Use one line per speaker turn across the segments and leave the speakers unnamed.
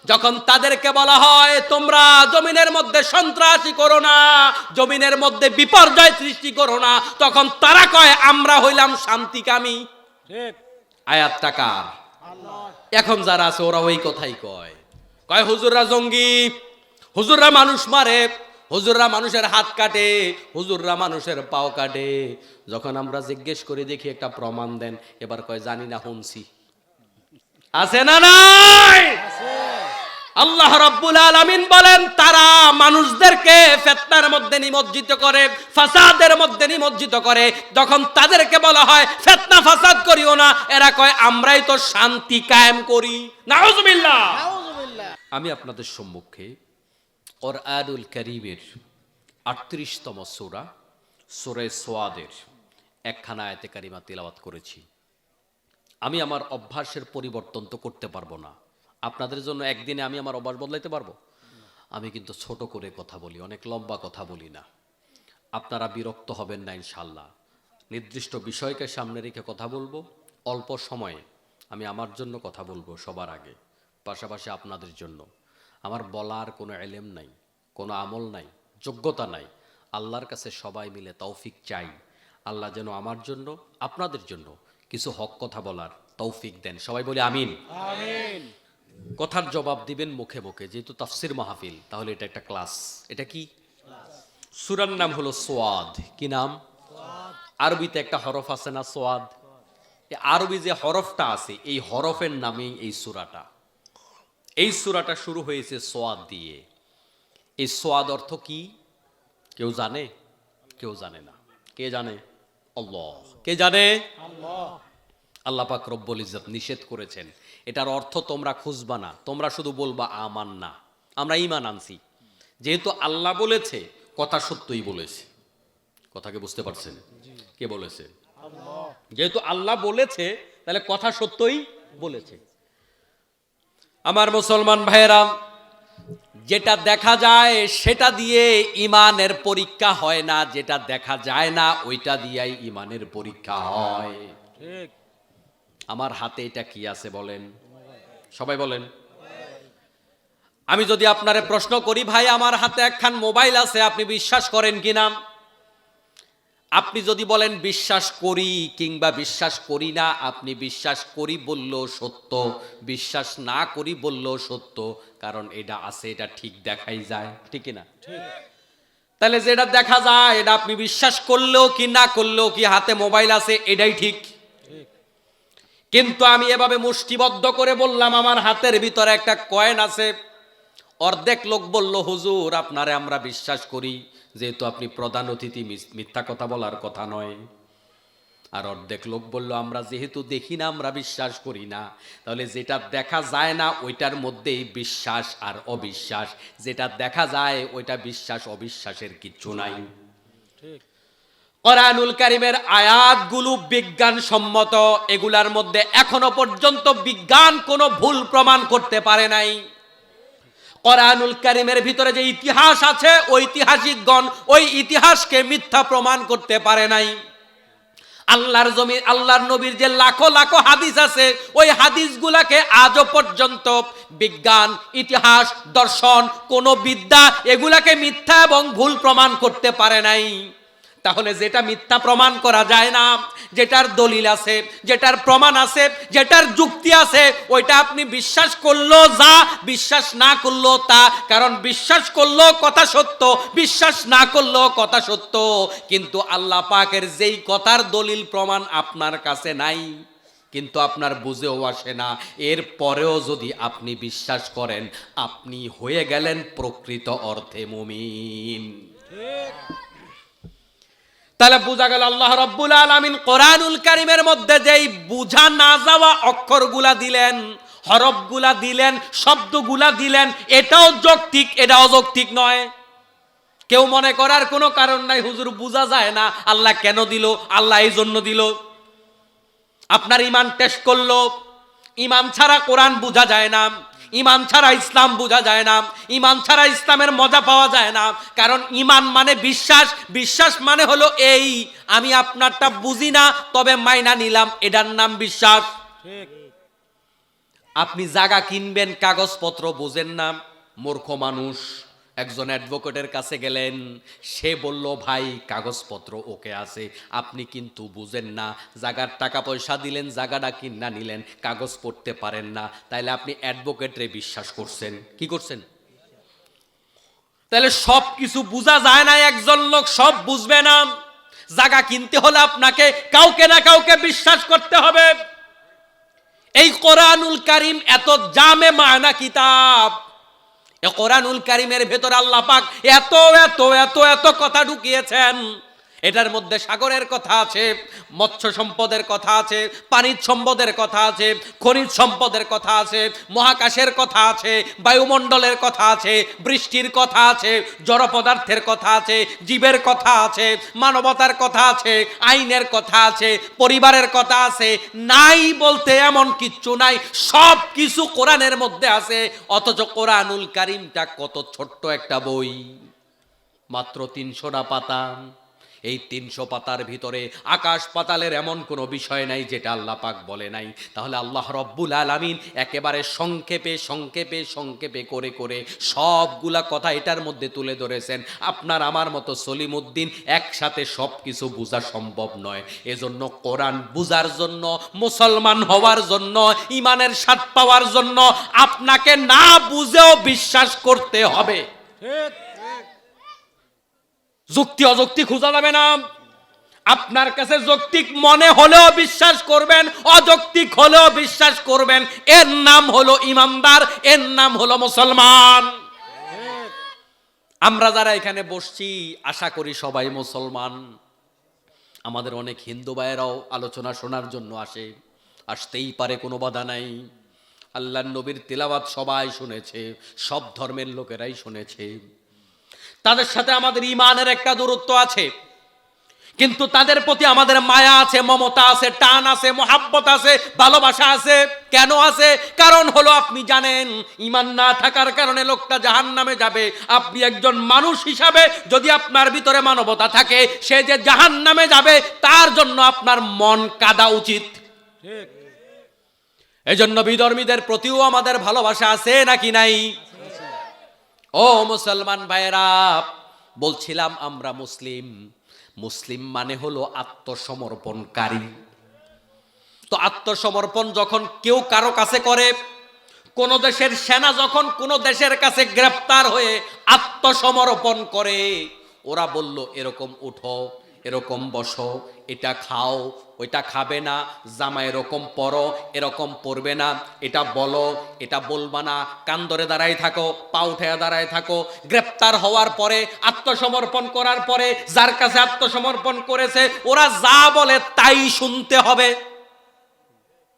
যখন তাদেরকে বলা হয় তোমরা জমিনের মধ্যে সন্ত্রাসী করো না, জমিনের মধ্যে বিপর্যয় সৃষ্টি করো না, তখন তারা কয় আমরা হইলাম শান্তিকামী।
ঠিক।
আয়াতটা কার? এখন যারা আছে ওরা ওই কথাই কয়, কয় হুজুররা জঙ্গি, হুজুররা মানুষ মারে, হুজুররা মানুষের হাত কাটে, হুজুররা মানুষের পাও কাটে। যখন আমরা জিজ্ঞেস করে দেখি একটা প্রমাণ দেন, এবার কয় জানি না, শুনছি। আছে না নাই? আল্লাহ রাব্বুল আলামিন বলেন তারা মানুষদেরকে ফিতনার মধ্যে নিমজ্জিত করে, ফাসাদের মধ্যে নিমজ্জিত করে। যখন তাদেরকে বলা হয় ফিতনা ফাসাদ করিও না, এরা কয় আমরাই তো শান্তি কায়েম করি। নাউজুবিল্লাহ। আমি আপনাদের সম্মুখে কুরআনুল কারীমের ৩৮তম সূরা সূরা সোয়াদের একখানা আয়াতে কারিমা তিলাওয়াত করেছি। আমি আমার অভ্যাসের পরিবর্তন তো করতে পারবো না। আপনাদের জন্য একদিনে আমি আমার অভ্যাস বদলাইতে পারবো? আমি কিন্তু ছোট করে কথা বলি, অনেক লম্বা কথা বলি না। আপনারা বিরক্ত হবেন না ইনশাল্লাহ। নির্দিষ্ট বিষয়কে সামনে রেখে কথা বলবো, অল্প সময়ে আমি আমার জন্য কথা বলবো সবার আগে, পাশাপাশি আপনাদের জন্য। আমার বলার কোনো এলেম নাই, কোনো আমল নাই, যোগ্যতা নাই। আল্লাহর কাছে সবাই মিলে তৌফিক চাই। আল্লাহ যেন আমার জন্য আপনাদের জন্য কিছু হক কথা বলার তৌফিক দেন। সবাই বলি আমিন।
আমিন।
কথার জবাব দিবেন মুখে মুখে, যেহেতু তাফসির মাহফিল, তাহলে এটা একটা ক্লাস। এটা কি? সূরার নাম হলো সোয়াদ। কি নাম? আরবিতে একটা হরফ আছে না, সোয়াদ। আরবি যে হরফটা আছে, এই হরফের নামেই এই সূরাটা। এই সূরাটা শুরু হয়েছে সোয়াদ দিয়ে। এই সোয়াদ অর্থ কি কেউ জানে? কেউ জানে না। কে জানে? আল্লাহ। কে জানে?
আল্লাহ।
আল্লাহ পাক রব্বুল ইজ্জত নিষেধ করেছেন এটার অর্থ তোমরা খুঁজবা না, তোমরা শুধু বলবা আমান্না, আমরা ঈমান আনছি। যেহেতু আল্লাহ বলেছে, কথা সত্যই বলেছে। কথাকে বুঝতে পারছেন? কে বলেছে?
আল্লাহ।
যেহেতু আল্লাহ বলেছে, তাহলে কথা সত্যই বলেছে। আমার মুসলমান ভাইয়েরা, যেটা দেখা যায় সেটা দিয়ে ঈমানের পরীক্ষা হয় না, যেটা দেখা যায় না ওইটা দিয়েই ঈমানের পরীক্ষা হয়।
ঠিক।
আমার হাতে এটা কি আছে বলেন? সবাই বলেন। আমি যদি আপনারে প্রশ্ন করি, ভাই আমার হাতে একখান মোবাইল আছে, আপনি বিশ্বাস করেন কিনা? আপনি যদি বলেন বিশ্বাস করি কিংবা বিশ্বাস করি না, আপনি বিশ্বাস করি বললেও সত্য, বিশ্বাস না করি বললেও সত্য, কারণ এটা আছে, এটা ঠিক দেখাই যায়, ঠিক না? তাহলে যেটা দেখা যায় এটা আপনি বিশ্বাস করলেও কি না করলেও কি হাতে মোবাইল আছে এটাই ঠিক। কিন্তু আমি এভাবে মুষ্টিবদ্ধ করে বললাম আমার হাতের ভিতরে একটা কয়েন আছে, অর্ধেক লোক বলল হুজুর আপনারে আমরা বিশ্বাস করি, যেহেতু আপনি প্রধান অতিথি, মিথ্যা কথা বলার কথা নয়। আর অর্ধেক লোক বলল আমরা যেহেতু দেখি না আমরা বিশ্বাস করি না, তাহলে যেটা দেখা যায় না ওইটার মধ্যেই বিশ্বাস আর অবিশ্বাস, যেটা দেখা যায় ওইটা বিশ্বাস অবিশ্বাসের কিচ্ছু নাই।
ঠিক।
কোরআনুল কারীমের আয়াতগুলো বিজ্ঞানসম্মত, এগুলার মধ্যে এখনো পর্যন্ত বিজ্ঞান কোনো ভুল প্রমাণ করতে পারে নাই। কোরআনুল কারীমের ভিতরে যে ইতিহাস আছে, ঐতিহাসিকগণ ওই ইতিহাসকে মিথ্যা প্রমাণ করতে পারে নাই। আল্লাহর নবীর যে লাখো লাখো হাদিস আছে, ওই হাদিসগুলাকে আজও পর্যন্ত বিজ্ঞান, ইতিহাস, দর্শন, কোন বিদ্যা এগুলাকে মিথ্যা এবং ভুল প্রমাণ করতে পারে নাই। তাহলে যেটা মিথ্যা প্রমাণ করা যায় না, যেটার দলিল আছে, যেটার প্রমাণ আছে, যেটার যুক্তি আছে, ওইটা আপনি বিশ্বাস করলো যা, বিশ্বাস না করলো তা। কারণ বিশ্বাস করলো কথা সত্য, বিশ্বাস না করলো কথা সত্য। কিন্তু আল্লাহ পাকের যেই কথার দলিল প্রমাণ আপনার কাছে নাই, কিন্তু আপনার বুঝেও আসে না, এর পরেও যদি আপনি বিশ্বাস করেন, আপনি হয়ে গেলেন প্রকৃত অর্থে মুমিন। তাহলে বোঝা গেল আল্লাহ রাব্বুল আলামিন কোরআনুল কারীমের মধ্যে যেই বুঝা না যাওয়া অক্ষরগুলা দিলেন, হরফগুলা দিলেন, শব্দগুলা দিলেন, এটাও যৌক্তিক, এটা অযৌক্তিক নয়। কেউ মনে করার কোনো কারণ নাই হুজুর বুঝা যায় না, আল্লাহ কেন দিল? আল্লাহ এই জন্য দিল। আপনার ঈমান টেস্ট করলো, ঈমান ছাড়া কোরআন বোঝা যায় না, ঈমান ছাড়া ইসলাম বোঝা যায় না, ঈমান ছাড়া ইসলামের মজা পাওয়া যায় না। কারণ ঈমান মানে বিশ্বাস, বিশ্বাস মানে হলো এই আমি আপনারটা বুঝি না তবে মাইনা নিলাম, এটার নাম বিশ্বাস।
ঠিক।
আপনি জায়গা কিনবেন, কাগজপত্র বোঝেন না, মূর্খ মানুষ। একজন অ্যাডভোকেটের কাছে গেলেন, সে বলল ভাই কাগজপত্র ওকে আছে, আপনি কিন্তু বুঝেন না, জায়গার টাকা পয়সা দিলেন, জায়গাটা কিনা নিলেন, কাগজ পড়তে পারেন না, তাইলে আপনি অ্যাডভোকেটরে বিশ্বাস করছেন, কি করছেন? তাহলে সব কিছু বোঝা যায় না, একজন লোক সব বুঝবে না। জায়গা কিনতে হলে আপনাকে কাউকে না কাউকে বিশ্বাস করতে হবে। এই কোরআনুল কারীম এত জামে মানা কিতাব, এই কোরআনুল কারীমের ভেতর আল্লাহ পাক এত এত এত এত কথা ঢুকিয়েছেন। এটার মধ্যে সাগরের কথা আছে, মৎস্য সম্পদের কথা আছে, পানির সম্পদের কথা আছে, খনিজ সম্পদের কথা আছে, মহাকাশের কথা আছে, বায়ুমণ্ডলের কথা আছে, বৃষ্টির কথা আছে, জড় পদার্থের কথা আছে, জীবের কথা আছে, মানবতার কথা আছে, আইনের কথা আছে, পরিবারের কথা আছে। নাই বলতে এমন কিচ্ছু নাই, সব কিছু কোরআনের মধ্যে আছে। অথচ কোরআনুল কারীমটা কত ছোট্ট একটা বই, মাত্র 300টা পাতা। এই 300 পাতার ভিতরে আকাশ পাতালের এমন কোনো বিষয় নাই যেটা আল্লাহ পাক বলে নাই। তাহলে আল্লাহ রব্বুল আলামিন একেবারে সংক্ষেপে সংক্ষেপে সংক্ষেপে করে করে সবগুলা কথা এটার মধ্যে তুলে ধরেছেন। আপনার আমার মতো সলিমউদ্দিন একসাথে সব কিছু বোঝা সম্ভব নয়। এজন্য কোরআন বুঝার জন্য, মুসলমান হওয়ার জন্য, ইমানের স্বাদ পাওয়ার জন্য আপনাকে না বুঝেও বিশ্বাস করতে হবে।
ঠিক।
যুক্তি অযুক্তি খোঁজা যাবে না। আপনার কাছে যৌক্তিক মনে হলেও বিশ্বাস করবেন, অযৌক্তিক হলেও বিশ্বাস করবেন। এর নাম হলো ইমানদার, এর নাম হলো মুসলমান। আমরা যারা এখানে বসছি আশা করি সবাই মুসলমান। আমাদের অনেক হিন্দু ভাইয়েরাও আলোচনা শোনার জন্য আসে, আসতেই পারে, কোনো বাধা নাই। আল্লাহর নবীর তিলাওয়াত সবাই শুনেছে, সব ধর্মের লোকেরাই শুনেছে। তাদের সাথে আমাদের ইমানের একটা দূরত্ব আছে, কিন্তু তাদের প্রতি আমাদের মায়া আছে, মমতা আছে, টান আছে, মোহাব্বত আছে, ভালোবাসা আছে। কেন আছে? কারণ হলো আপনি জানেন ইমান না থাকার কারণে লোকটা জাহান্নামে যাবে। আপনি একজন মানুষ হিসাবে যদি আপনার ভিতরে মানবতা থাকে, সে যে জাহান্নামে যাবে তার জন্য আপনার মন কাঁদা উচিত।
ঠিক।
এজন্য বিধর্মীদের প্রতিও আমাদের ভালোবাসা আছে নাকি নাই? ও মুসলমান ভাইয়েরা, বলছিলাম আমরা মুসলিম। মুসলিম মানে হলো আত্মসমর্পণকারী। তো আত্মসমর্পণ যখন কেউ কারো কাছে করে, কোন দেশের সেনা যখন কোন দেশের কাছে গ্রেফতার হয়ে আত্মসমর্পণ করে, ওরা বলল এরকম উঠো, এরকম বসো, এটা খাও, ওইটা খাবে না, জামা এরকম পরো, এরকম পরবে না, এটা বলো, এটা বলবা না, কান ধরে দাঁড়ায় থাকো, পা উঠে দাঁড়ায় থাকো। গ্রেফতার হওয়ার পরে, আত্মসমর্পণ করার পরে যার কাছে আত্মসমর্পণ করেছে, ওরা যা বলে তাই শুনতে হবে।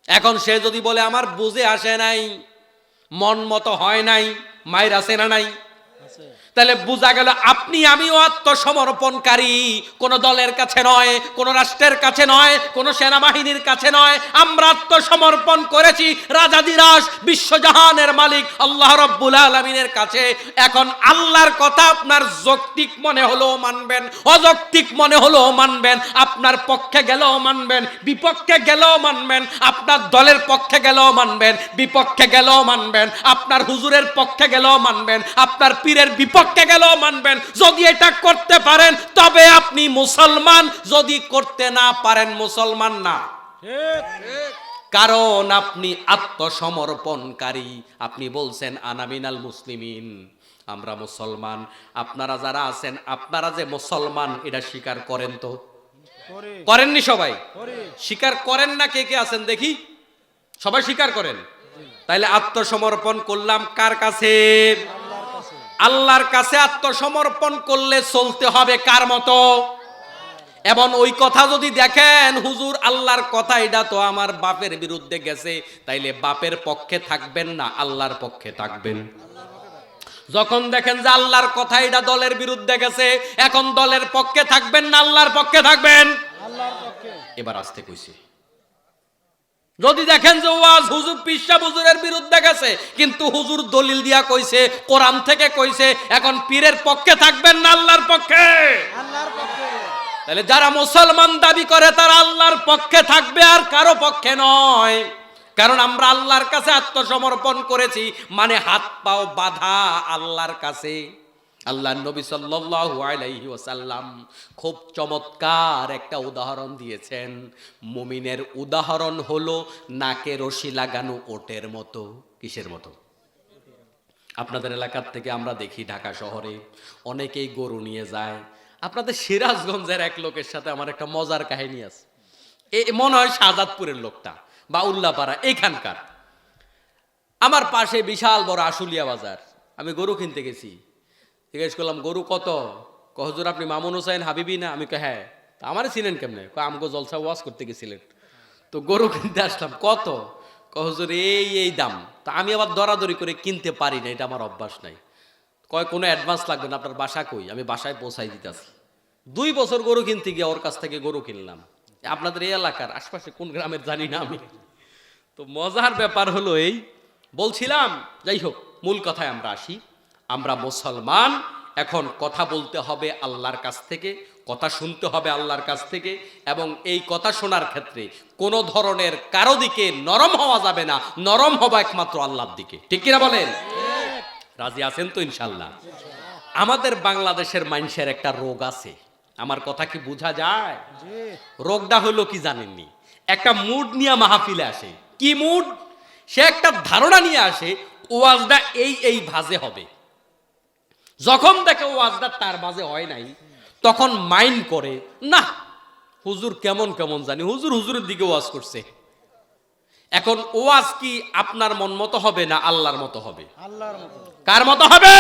এখন সে যদি বলে আমার বুঝে আসে নাই, মন মতো হয় নাই, মায়ের আছে না নাই, তাহলে বোঝা গেল আপনি আমিও আত্মসমর্পণকারী। কোন দলের কাছে নয়, কোন রাষ্ট্রের কাছে নয়, কোন সেনাবাহিনীর কাছে নয়। আমরা আত্মসমর্পণ করেছি রাজাদিরাজ বিশ্বজাহানের মালিক আল্লাহ রব্বুল আলামিনের কাছে। এখন আল্লাহর কথা আপনার যৌক্তিক মনে হলেও মানবেন, অযৌক্তিক মনে হলেও মানবেন, আপনার পক্ষে গেলেও মানবেন, বিপক্ষে গেলেও মানবেন, আপনার দলের পক্ষে গেলেও মানবেন, বিপক্ষে গেলেও মানবেন, আপনার হুজুরের পক্ষে গেলেও মানবেন, আপনার পীরের বিপক্ষে গেলেও মানবেন। যদি এটা করতে পারেন তবে আপনি মুসলমান, যদি করতে না পারেন মুসলমান না। কারণ আপনি আত্মসমর্পণকারী। আপনি বলছেন আনা মিনাল মুসলিমিন, আমরা মুসলমান। আপনারা যারা আছেন, আপনারা যে মুসলমান এটা স্বীকার করেন তো? করেননি সবাই? স্বীকার করেন না কে কে আছেন দেখি? সবাই স্বীকার করেন। তাইলে আত্মসমর্পণ করলাম কার কাছে? আল্লাহর কাছে আত্মসমর্পণ করলে চলতে হবে কার মতো? এবং ওই কথা যদি দেখেন হুজুর আল্লাহর কথা এটা তো আমার বাপের বিরুদ্ধে গেছে, তাইলে বাপের পক্ষে থাকবেন না আল্লাহর পক্ষে থাকবেন। যখন দেখেন যে আল্লাহর কথা এটা দলের বিরুদ্ধে গেছে, এখন দলের পক্ষে থাকবেন না আল্লাহর পক্ষে থাকবেন?
আল্লাহর পক্ষে।
এবার আসতে কইছি। যদি দেখেন যে ওয়াজ হুজুর পিসা হুজুরের বিরুদ্ধে গেছে, কিন্তু হুজুর দলিল দিয়া কইছে, কোরআন থেকে কইছে, এখন পীরের পক্ষে থাকবেন না আল্লাহর পক্ষে?
আল্লাহর পক্ষে।
তাহলে যারা মুসলমান দাবি করে তারা আল্লাহর পক্ষে থাকবে আর কারো পক্ষে নয়। কারণ আমরা আল্লাহর কাছে আত্মসমর্পণ করেছি, মানে হাত পাও বাঁধা আল্লাহর কাছে। আল্লাহর নবী সাল্লাল্লাহু আলাইহি ওয়াসাল্লাম খুব চমৎকার একটা উদাহরণ দিয়েছেন। মুমিনের উদাহরণ হলো নাকে রশি লাগানো ওটের মতো। কিসের মতো? আপনাদের এলাকার থেকে আমরা দেখি ঢাকা শহরে অনেকেই গরু নিয়ে যায়। আপনাদের সিরাজগঞ্জের এক লোকের সাথে আমার একটা মজার কাহিনী আছে। মনে হয় শাহজাদপুরের লোকটা বা উল্লাপাড়া এখানকার। আমার পাশে বিশাল বড় আশুলিয়া বাজার, আমি গরু কিনতে গেছি। জিজ্ঞেস করলাম গরু কত? হুজুর আপনি মামুন হোসেন হাবিবি না? আমি হ্যাঁ। তা আমারে চিনেন কেমনে? আমগো জলসা ওয়াজ করতে গেছিলেন। তো গরু কিনতে আসলাম। কত? হুজুর এই দাম। তা আমি আবার দরাদরি করে কিনতে পারি না, এটা আমার অভ্যাস নাই। কোনো অ্যাডভান্স লাগবে না, আপনার বাসা কই? আমি বাসায় পৌঁছাই দিতেছি। 2 বছর গরু কিনতে গিয়ে ওর কাছ থেকে গরু কিনলাম। আপনাদের এই এলাকার আশপাশে কোন গ্রামের জানি না আমি। তো মজার ব্যাপার হলো এই, বলছিলাম যাই হোক, মূল কথায় আমরা আসি। আমরা মুসলমান, এখন কথা বলতে হবে আল্লাহর কাছ থেকে, কথা শুনতে হবে আল্লাহর কাছ থেকে, এবং এই কথা শোনার ক্ষেত্রে কোনো ধরনের কারো দিকে নরম হওয়া যাবে না, নরম হবা একমাত্র আল্লাহর দিকে। ঠিক কিনা বলেন? রাজি আছেন তো ইনশাল্লাহ? আমাদের বাংলাদেশের মানুষের একটা রোগ আছে, আমার কথা কি বোঝা যায়? রোগটা হলো কি জানেননি? একটা মুড নিয়ে মাহফিলে আসে। কি মুড? সে একটা ধারণা নিয়ে আসে ওয়াজটা এই ভাজে হবে। যখন দেখে ওয়াজটা তার ভাজে হয় নাই, তখন মাইন্ড করে, না হুজুর কেমন কেমন জানি, হুজুরের দিকে ওয়াজ করছে। এখন ওয়াজ কি আপনার মন মতো হবে না আল্লাহর মতো হবে?
আল্লাহর মতো।
কার মতো হবে?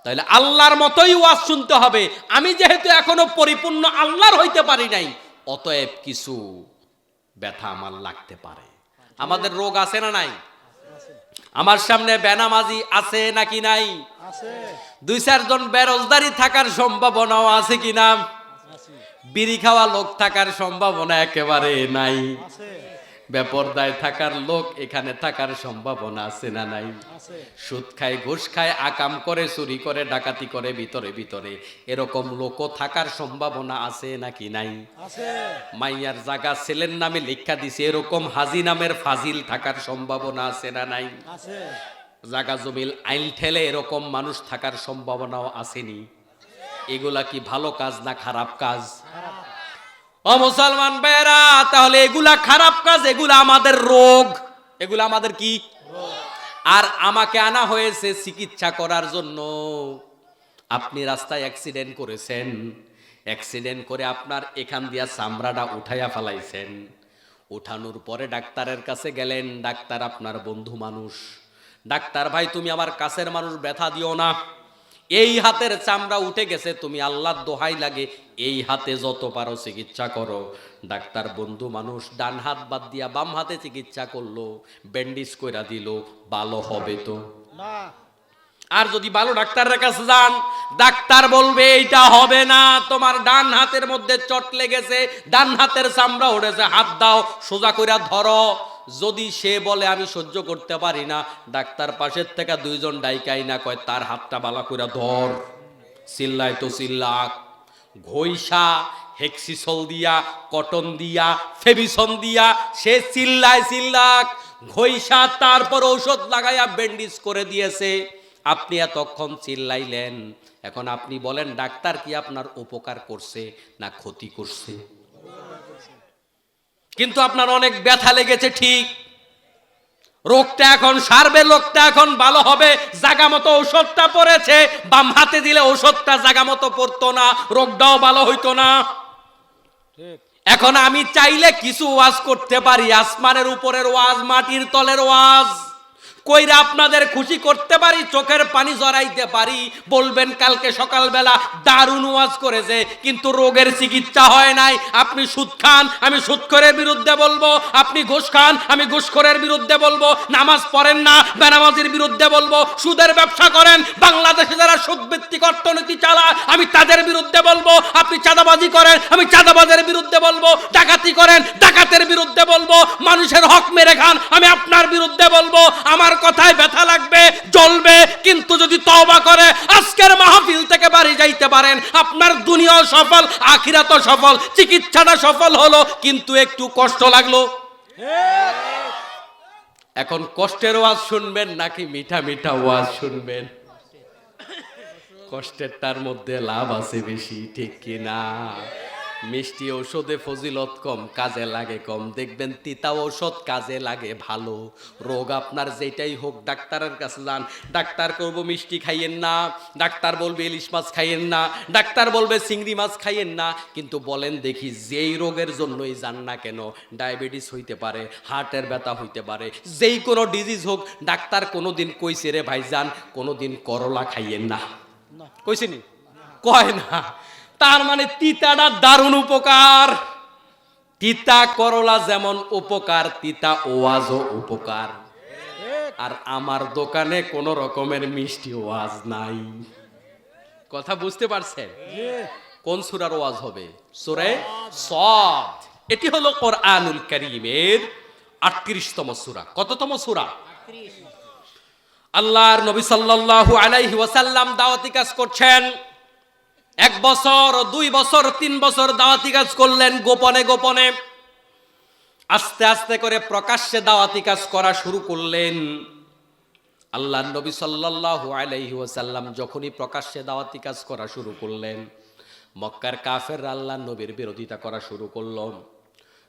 তাহলে আল্লাহর মতোই ওয়াজ শুনতে হবে। আমি যেহেতু এখনো পরিপূর্ণ আল্লাহর হইতে পারি নাই, অতএব কিছু ব্যথা আমার লাগতে পারে। আমাদের রোগ আছে না নাই? আমার সামনে বেনামাজি আছে নাকি নাই?
আছে।
2-4 জন বেরোজগারি থাকার সম্ভাবনাও আছে কিনা? বিড়ি খাওয়া লোক থাকার সম্ভাবনা একেবারে নাই।
আছে।
বেপরদায় থাকার লোক এখানে থাকার সম্ভাবনা আছে না নাই?
আছে।
সুদ খায়, ঘুষ খায়, আকাম করে, চুরি করে, ডাকাতি করে, ভিতরে ভিতরে এরকম লোকও থাকার সম্ভাবনা আছে নাকি নাই?
আছে।
মাইয়ার জায়গা ছেলের নামে লিখা দিছে, এরকম হাজি নামের ফাজিল থাকার সম্ভাবনা আছে না নাই?
আছে।
জায়গা জমিল আইল ঠেলে এরকম মানুষ থাকার সম্ভাবনাও আসেনি। এগুলা কি ভালো কাজ না খারাপ কাজ? ও মুসলমান ভাইরা, তাহলে এগুলা খারাপ কাজ, এগুলা আমাদের রোগ, এগুলা আমাদের কি? আর আমাকে আনা হয়েছে চিকিৎসা করার জন্য। আপনি রাস্তায় অ্যাক্সিডেন্ট করেছেন, অ্যাক্সিডেন্ট করে আপনার এখান দিয়া চামড়াটা উঠাইয়া ফেলাইছেন। উঠানোর পরে ডাক্তারের কাছে গেলেন, ডাক্তার আপনার বন্ধু মানুষ। ডাক্তার ভাই তুমি আমার কাছের মানুষ, ব্যথা দিও না, এই হাতের চামড়া উঠে গেছে, তুমি আল্লাহর দোহাই লাগে এই হাতে যত পারো চিকিৎসা করো। ডাক্তার বন্ধু মানুষ ডান হাত বাদ দিয়া বাম হাতে চিকিৎসা করলো, ব্যান্ডেজ কইরা দিল, ভালো হবে তো
না।
আর যদি ভালো ডাক্তারের কাছে যান, ডাক্তার বলবে এইটা হবে না, তোমার ডান হাতের মধ্যে চট লেগেছে, ডান হাতের চামড়া উঠেছে, হাত দাও, সোজা কইরা ধরো। যদি সে বলে আমি সহ্য করতে পারি না, ডাক্তার পাশের থেকে 2 জন ডাইকাই না কয় তার হাতটা বালা কইরা ধর, চিল্লায় তো চিল্লাক, ঘইসা হেক্সিসল দিয়া, কটন দিয়া, ফেবিসন দিয়া সে চিল্লায় চিল্লাক, ঘইসা তারপর ঔষধ লাগাইয়া ব্যান্ডেজ করে দিয়েছে। আপনি এতক্ষণ চিল্লাইলেন, এখন আপনি বলেন ডাক্তার কি আপনার উপকার করছে না ক্ষতি করছে? কিন্তু আপনার অনেক ব্যথা লেগেছে ঠিক, রোগটা এখন সারবে, লোকটা এখন ভালো হবে, জাগা মতো ঔষধটা পড়েছে, বাম হাতে দিলে ঔষধটা জাগা মতো পড়তো না, রোগটাও ভালো হইতো না।
ঠিক।
এখন আমি চাইলে কিছু ওয়াজ করতে পারি, আসমানের উপরের ওয়াজ, মাটির তলের ওয়াজ কইরা আপনাদের খুশি করতে পারি, চোখের পানি জড়াইতে পারি, বলবেন কালকে সকালবেলা দারুণ ওয়াজ করেছে, কিন্তু রোগের চিকিৎসা হয় নাই। আপনি সুদ খান, আমি সুদখোরের বিরুদ্ধে বলবো, আপনি ঘুষ খান, আমি ঘুষখোরের বিরুদ্ধে বলবো, নামাজ পড়েন না, বেনামাজির বিরুদ্ধে বলবো, সুদের ব্যবসা করেন, বাংলাদেশে যারা সুদভিত্তিক অর্থনীতি চালায় আমি তাদের বিরুদ্ধে বলবো, আপনি চাঁদাবাজি করেন, আমি চাঁদাবাজের বিরুদ্ধে বলবো, ডাকাতি করেন, ডাকাতের বিরুদ্ধে বলবো, মানুষের হক মেরে খান, আমি আপনার বিরুদ্ধে বলবো। আমার কথায় ব্যথা লাগবে, জ্বলবে, কিন্তু যদি তওবা করে আজকের মাহফিল থেকে বাড়ি যাইতে পারেন, আপনার দুনিয়াও সফল, আখিরাতও সফল, চিকিৎসাটা সফল হলো, কিন্তু একটু কষ্ট লাগলো। এখন কষ্টের ওয়াজ শুনবেন নাকি মিঠা মিঠা ওয়াজ শুনবেন? কষ্টেরটার মধ্যে লাভ আছে বেশি, ঠিক কি না? মিষ্টি ঔষধে ফজিলত কম, কাজে লাগে কম। দেখবেন তিতা ঔষধ কাজে লাগে ভালো। রোগ আপনার যেটাই হোক ডাক্তারের কাছে যান, ডাক্তার করবো মিষ্টি খাইয়েন না, ডাক্তার বলবে ইলিশ মাছ খাইয়েন না, ডাক্তার বলবে চিংড়ি মাছ খাইয়েন না। কিন্তু বলেন দেখি, যেই রোগের জন্যই যান না কেন, ডায়াবেটিস হইতে পারে, হার্টের ব্যথা হইতে পারে, যেই কোনো ডিজিজ হোক, ডাক্তার কোনোদিন কইছে রে ভাইজান কোনোদিন করলা খাইয়েন না? কইছিনি? কয় না। তার মানে তিতাটা দারুণ উপকার। তিতা করলা যেমন উপকার, তিতা ওয়াজও উপকার। আর আমার দোকানে কোন রকমের মিষ্টি ওয়াজ নাই। কথা বুঝতে পারছেন? কোন সূরার ওয়াজ হবে? সূরা সাদ। এটি হলো কোরআনুল কারীমের ৩৮তম সূরা। কততম সূরা? আল্লাহর নবী সাল্লাল্লাহু আলাইহি ওয়াসাল্লাম দাওয়াতি কাজ করছেন। 1 বছর, 2 বছর, 3 বছর দাওয়াতি কাজ করলেন গোপনে গোপনে। আস্তে আস্তে করে প্রকাশ্যে দাওয়াতি কাজ করা শুরু করলেন। আল্লাহর নবী সাল্লাল্লাহু আলাইহি ওয়াসাল্লাম যখনই প্রকাশ্যে দাওয়াতি কাজ করা শুরু করলেন, মক্কার কাফেররা আল্লাহর নবীর বিরোধিতা করা শুরু করল।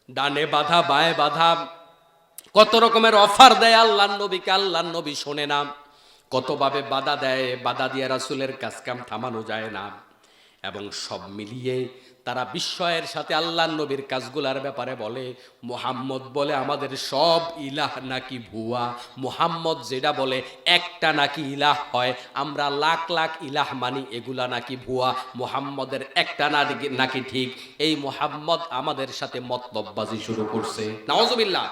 ডানে বাধা, বায়ে বাধা, কত রকমের অফার দেয় আল্লাহর নবীকে। আল্লাহর নবী শোনে না। কতভাবে বাধা দেয়, বাধা দিয়ে রাসূলের কাজ কাম থামানো যায় না। এবং সব মিলিয়ে তারা বিস্ময়ের সাথে আল্লাহর নবীর কাজগুলার ব্যাপারে বলে, মুহাম্মদ বলে আমাদের সব ইলাহ নাকি ভুয়া। মুহাম্মদ যেটা বলে একটা নাকি ইলাহ হয়, আমরা লাখ লাখ ইলাহ মানি, এগুলা নাকি ভুয়া। মুহাম্মদের একটা নাকি ঠিক। এই মুহাম্মদ আমাদের সাথে মতলববাজি শুরু করছে। নাউজুবিল্লাহ।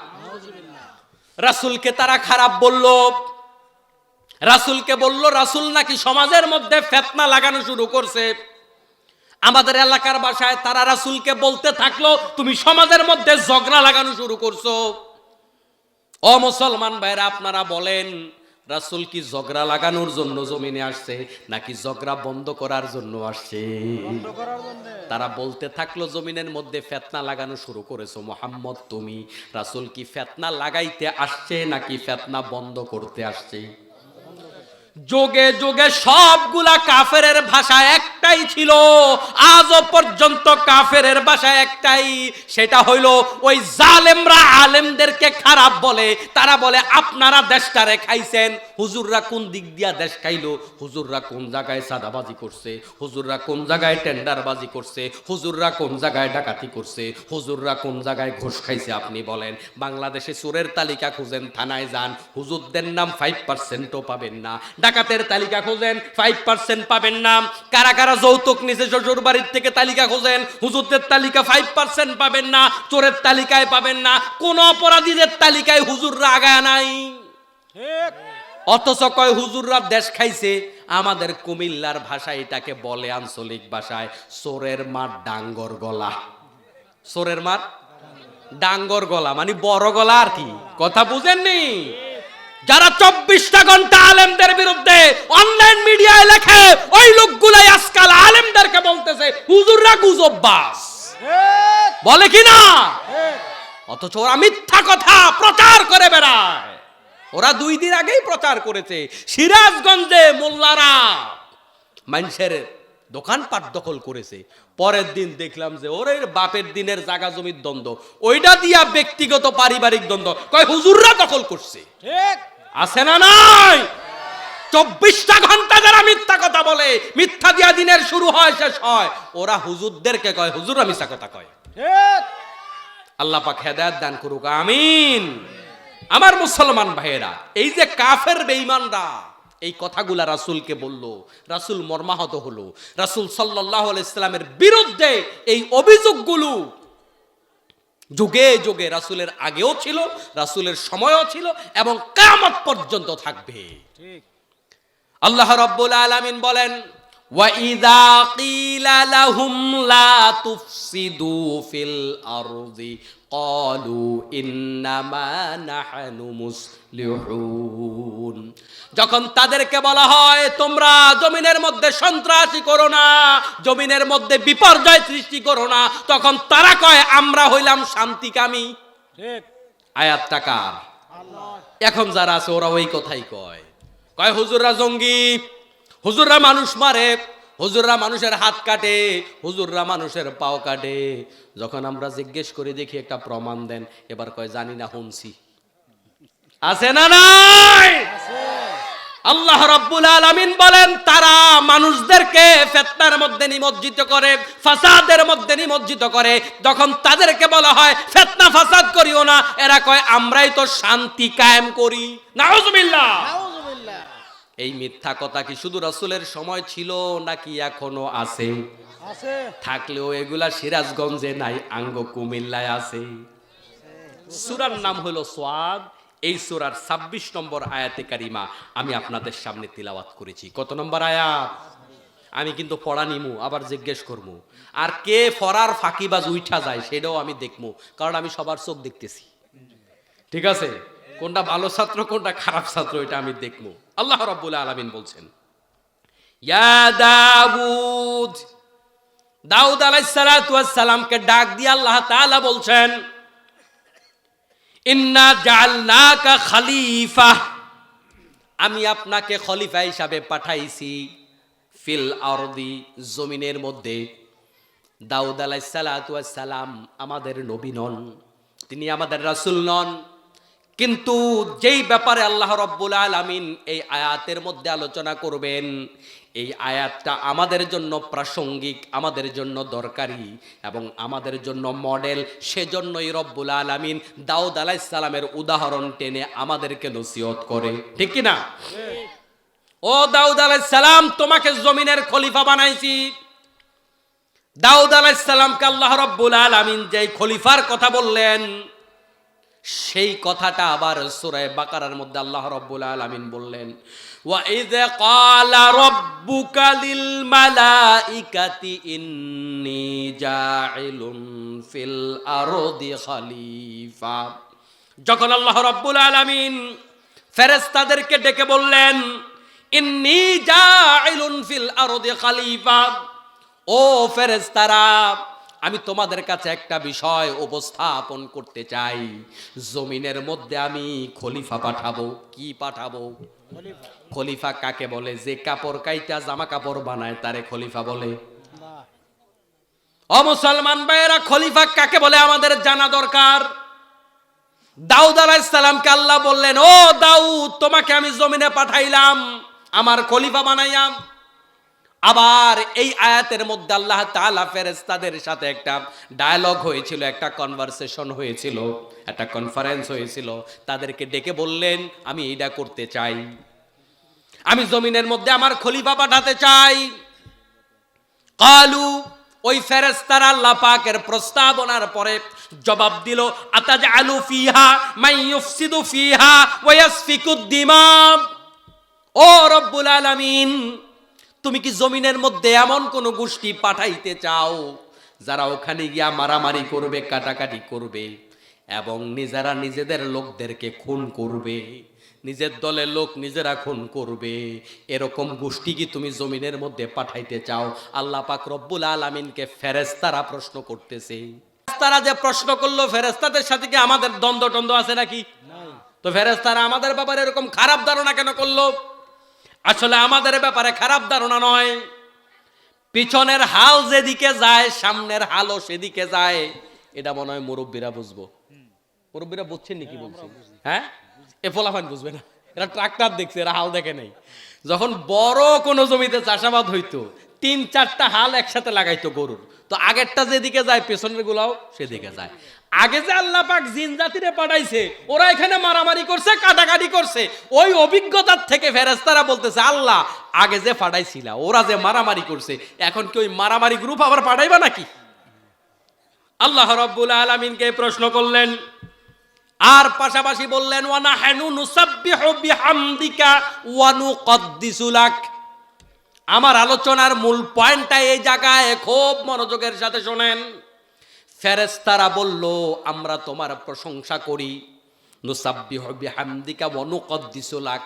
রাসূলকে তারা খারাপ বলল। রাসূলকে বলল রাসূল নাকি সমাজের মধ্যে ফিতনা লাগানো শুরু করছে। আমাদের এলাকার ভাষায় তারা রাসূলকে বলতে থাকলো, তুমি সমাজের মধ্যে ঝগড়া লাগানো শুরু করছো। ও মুসলমান ভাইরা, আপনারা বলেন রাসূল কি ঝগড়া লাগানোর জন্য জমিনে আসছে নাকি ঝগড়া বন্ধ করার জন্য আসছে? তারা বলতে থাকলো জমিনের মধ্যে ফিতনা লাগানো শুরু করেছো মুহাম্মদ তুমি। রাসূল কি ফিতনা লাগাইতে আসছে নাকি ফিতনা বন্ধ করতে আসছে? যোগে যোগে সবগুলা কাফেরের ভাষা একটাই ছিল। আজও পর্যন্ত কাফেরের ভাষা একটাই, সেটা হইল ওই জালেমরা আলেমদেরকে খারাপ বলে। তারা বলে আপনারা দেশটারে খাইছেন। হুজুররা কোন দিক দিয়া দেশ খাইলো? হুজুররা কোন জায়গায় সাদাবাজি করছে? হুজুররা কোন জায়গায় টেন্ডারবাজি করছে? হুজুররা কোন জায়গায় ডাকাতি করছে? হুজুররা কোন জায়গায় ঘুষ খাইছে? আপনি বলেন। বাংলাদেশে চোরের তালিকা খুঁজেন, থানায় যান, হুজুরদের নাম 5%ও পাবেন না। ডাকাতের তালিকা খোঁজেন, 5% পাবেন না। কারা কারা যৌতুক নিছে শ্বশুর বাড়ির থেকে তালিকা খোঁজেন, হুজুরদের তালিকা 5% পাবেন না। চোরের তালিকায় পাবেন না। কোন অপরাধীদের তালিকায় হুজুররা আগায় নাই। অথচ কয় হুজুররা দেশ খাইছে। আমাদের কুমিল্লার ভাষায় এটাকে বলে, আঞ্চলিক ভাষায়, চোরের মার ডাঙ্গর গলা। চোরের মার ডাঙ্গর গলা মানে বড় গলা আর কি। কথা বুঝেননি? যারা 24টা ঘন্টা আলেমদের বিরুদ্ধে অনলাইন মিডিয়ায় লেখে, ওই লোকগুলাই আজকাল আলেমদেরকে বলতেছে হুজুররা গুজববাজ। বলে কি না? অথচ ওরা মিথ্যা কথা প্রচার করে বেড়ায়। ওরা 2 দিন আগেই প্রচার করেছে সিরাজগঞ্জে মোল্লারা মানুষের দোকানপাট দখল করেছে। পরের দিন দেখলাম যে ওরে বাপের দিনের জায়গা জমির দ্বন্দ্ব, ওইটা দিয়া ব্যক্তিগত পারিবারিক দ্বন্দ্ব, কয় হুজুররা দখল করছে। আছে না নাই? 24টা ঘন্টা যারা মিথ্যা কথা বলে, মিথ্যা দিয়া দিনের শুরু হয় শেষ হয়, ওরা হুজুরদেরকে কয় হুজুররা মিথ্যা কথা কয়। আল্লাহ পাক হেদায়েত দান করুক, আমিন। আমার মুসলমান ভাইয়েরা, এই যে কাফের বেঈমানরা এই কথাগুলা রাসূলকে বলল, রাসূল মর্মাহত হলো। রাসূল সাল্লাল্লাহু আলাইহি সাল্লামের বিরুদ্ধে এই অভিযোগগুলো যুগে যুগে রাসূলের আগেও ছিল, রাসূলের সময়ও ছিল এবং কিয়ামত পর্যন্ত থাকবে। ঠিক। আল্লাহ রাব্বুল আলামিন বলেন, ওয়া ইযা ক্বিলা লাহুম লা তুফসিদু ফিল আরদি ক্বালু ইন্নামা নাহনু মুসলিহুন। যখন তাদেরকে বলা হয় তোমরা জমিনের মধ্যে সন্ত্রাসী করো না, জমিনের মধ্যে বিপর্যয় সৃষ্টি করো না, তখন তারা কয় আমরা হইলাম শান্তিকামী। ঠিক। আয়াতটা কার? এখন যারা আছে ওরা ওই কথাই কয়, কয় হুজুররা জঙ্গি, হুজুররা মানুষ মারে, হুজুররা মানুষের হাত কাটে, হুজুররা মানুষের পাও কাটে। যখন আমরা জিজ্ঞেস করে দেখি একটা প্রমাণ দেন, এবার কয় জানি না, শুনছি। আছে না নাই? আল্লাহ রাব্বুল আলামিন বলেন তারা মানুষদেরকে ফিতনার মধ্যে নিমজ্জিত করে, ফাসাদের মধ্যে নিমজ্জিত করে। যখন তাদেরকে বলা হয় ফিতনা ফাসাদ করিও না, এরা কয় আমরাই তো শান্তি কায়েম করি। নাউজুবিল্লাহ। এই মিথ্যা কথা কি শুধু রাসূলের সময় ছিল নাকি এখনো আছে?
আছে।
থাকলেও এগুলা সিরাজগঞ্জে নাই, আঙ্গ কুমিল্লায় আছে। সূরার নাম হলো সোয়াদ। এই সূরার 26 নম্বর আয়াতে কারিমা আমি আপনাদের সামনে তিলাওয়াত করেছি। কত নম্বর আয়াত? আমি কিন্তু পড়া নিমু, আবার জিজ্ঞেস করবো, আর কে ফরার ফাঁকিবাজ উঠা যায় সেটাও আমি দেখবো, কারণ আমি সবার চোখ দেখতেছি। ঠিক আছে, কোনটা ভালো ছাত্র কোনটা খারাপ ছাত্র এটা আমি দেখবো। আল্লাহ রাব্বুল আলামিন বলছেন, ইয়া দাউদ, দাউদ আলাইহিস সালাতু ওয়াস সালামকে ডাক দিয়ে আল্লাহ তাআলা বলছেন, ইন্না জাআলনাকা খলিফা, আমি আপনাকে খলিফা হিসাবে পাঠাইছি, ফিল আরদি, জমিনের মধ্যে। দাউদ আলাইহিস সালাতু ওয়াস সালাম আমাদের নবী নন, তিনি আমাদের রাসূল নন, কিন্তু যেই ব্যাপারে আল্লাহ রাব্বুল আলামিন এই আয়াতের মধ্যে আলোচনা করবেন, এই আয়াতটা আমাদের জন্য প্রাসঙ্গিক, আমাদের জন্য দরকারি এবং আমাদের জন্য মডেল। সেজন্যই রব্বুল আলামিন দাউদ আলাইহিস সালামের উদাহরণ টেনে আমাদেরকে নসিহত করে। ঠিক কি না? ও দাউদ আলাইহিস সালাম, তোমাকে জমিনের খলিফা বানাইছি। দাউদ আলাইহিস সালামকে আল্লাহ রাব্বুল আলামিন যেই খলিফার কথা বললেন, সেই কথাটা আবার সূরা বাকারার মধ্যে আল্লাহ রাব্বুল আলামিন বললেন, ওয়া ইয ক্বালা রাব্বুকা লিল মালাইকাতি ইন্নী জাইলুন ফিল আরদি খলিফা। যখন আল্লাহ রাব্বুল আলামিন ফেরেশতাদেরকে ডেকে বললেন, ইন্নী জাইলুন ফিল আরদি খলিফা, ও ফেরেশতারা, আমি তোমাদের কাছে একটা বিষয় উপস্থাপন করতে চাই, জমিনের মধ্যে আমি খলিফা পাঠাবো। কি পাঠাবো? খলিফা কাকে বলে? যে কাপড় কাইটা জামা কাপড় বানায় তারে খলিফা বলে। ও মুসলমান ভাইয়েরা, খলিফা কাকে বলে আমাদের জানা দরকার। দাউদ আলাইহিস সালামকে আল্লাহ বললেন, ও দাউদ, তোমাকে আমি জমিনে পাঠাইলাম আমার খলিফা বানাইলাম। আবার এই আয়াতের মধ্যে আল্লাহ তাআলা ফেরেশতাদের সাথে একটা ডায়ালগ হয়েছিল, একটা কনভারসেশন হয়েছিল, একটা কনফারেন্স হয়েছিল। তাদেরকে ডেকে বললেন, আমি এইটা করতে চাই, আমি জমিনের মধ্যে আমার খলিফা পাঠাতে চাই। কালু, ওই ফেরেশতারা আল্লাহ পাকের প্রস্তাবনার পরে জবাব দিল, আতাজআলু ফিহা মান ইউফসিদু ফিহা ওয়া ইয়াসফিকুদ দিমা। ও রব্বুল আলামিন, তুমি কি জমিনের মধ্যে এমন কোন গোষ্ঠী পাঠাইতে চাও যারা ওখানে গিয়া মারামারি করবে, কাটাকাটি করবে এবং নিজেরা নিজেদের লোকদেরকে খুন করবে, নিজের দলের লোক নিজেরা খুন করবে? এরকম গোষ্ঠী কি তুমি জমিনের মধ্যে পাঠাইতে চাও? আল্লাহ পাক রব্বুল আলামিনকে ফেরেশতারা প্রশ্ন করতেছে। ফেরেশতারা যে প্রশ্ন করলো, ফেরেশতাদের সাথে কি আমাদের দ্বন্দ্ব টন্দ্ব আছে নাকি? তো ফেরেশতারা আমাদের ব্যাপারে এরকম খারাপ ধারণা কেন করলো? আসলে আমাদের ব্যাপারে খারাপ ধারণা নয়, পিছনের হাল যেদিকে যায় সামনের হালও সেদিকে যায়। এটা মনে হয় মুরব্বীরা বুঝবো। মুরব্বীরা বুঝছেন নাকি বলছি? হ্যাঁ, এ ফলাফান বুঝবে না, এরা ট্রাক্টর দেখছে, এরা হাল দেখে নাই। যখন বড় কোনো জমিতে চাষাবাদ হইতো, 3-4টা হাল একসাথে লাগাইতো গরুর, তো আগেরটা যেদিকে যায় পেছনের গুলাও সেদিকে যায়। আগে যে আল্লাহ পাক জিন জাতিরে পাঠাইছে, ওরা এখানে মারামারি করছে, কাটাকাটি করছে, ওই অভিজ্ঞতার থেকে ফেরেশতারা বলতেছে, আল্লাহ আগে যে পাঠাইছিলা ওরা যে মারামারি করছে, এখন কি ওই মারামারি গ্রুপ আবার পাঠাইবা নাকি? আল্লাহ রাব্বুল আলামিনকে প্রশ্ন করলেন, আর পাশাপাশি বললেন, ওয়া নাহনু নুসাব্বিহু বিহামদিকা ওয়া নুকদ্দিসু লাক। আমার আলোচনার মূল পয়েন্টটা এই জায়গায়, খুব মনোযোগের সাথে শোনেন। ফেরেশতারা বলল, আমরা তোমার প্রশংসা করি, নুসাব্বিহু বিহামদিকা ওয়া নুকদ্দিসু লাক,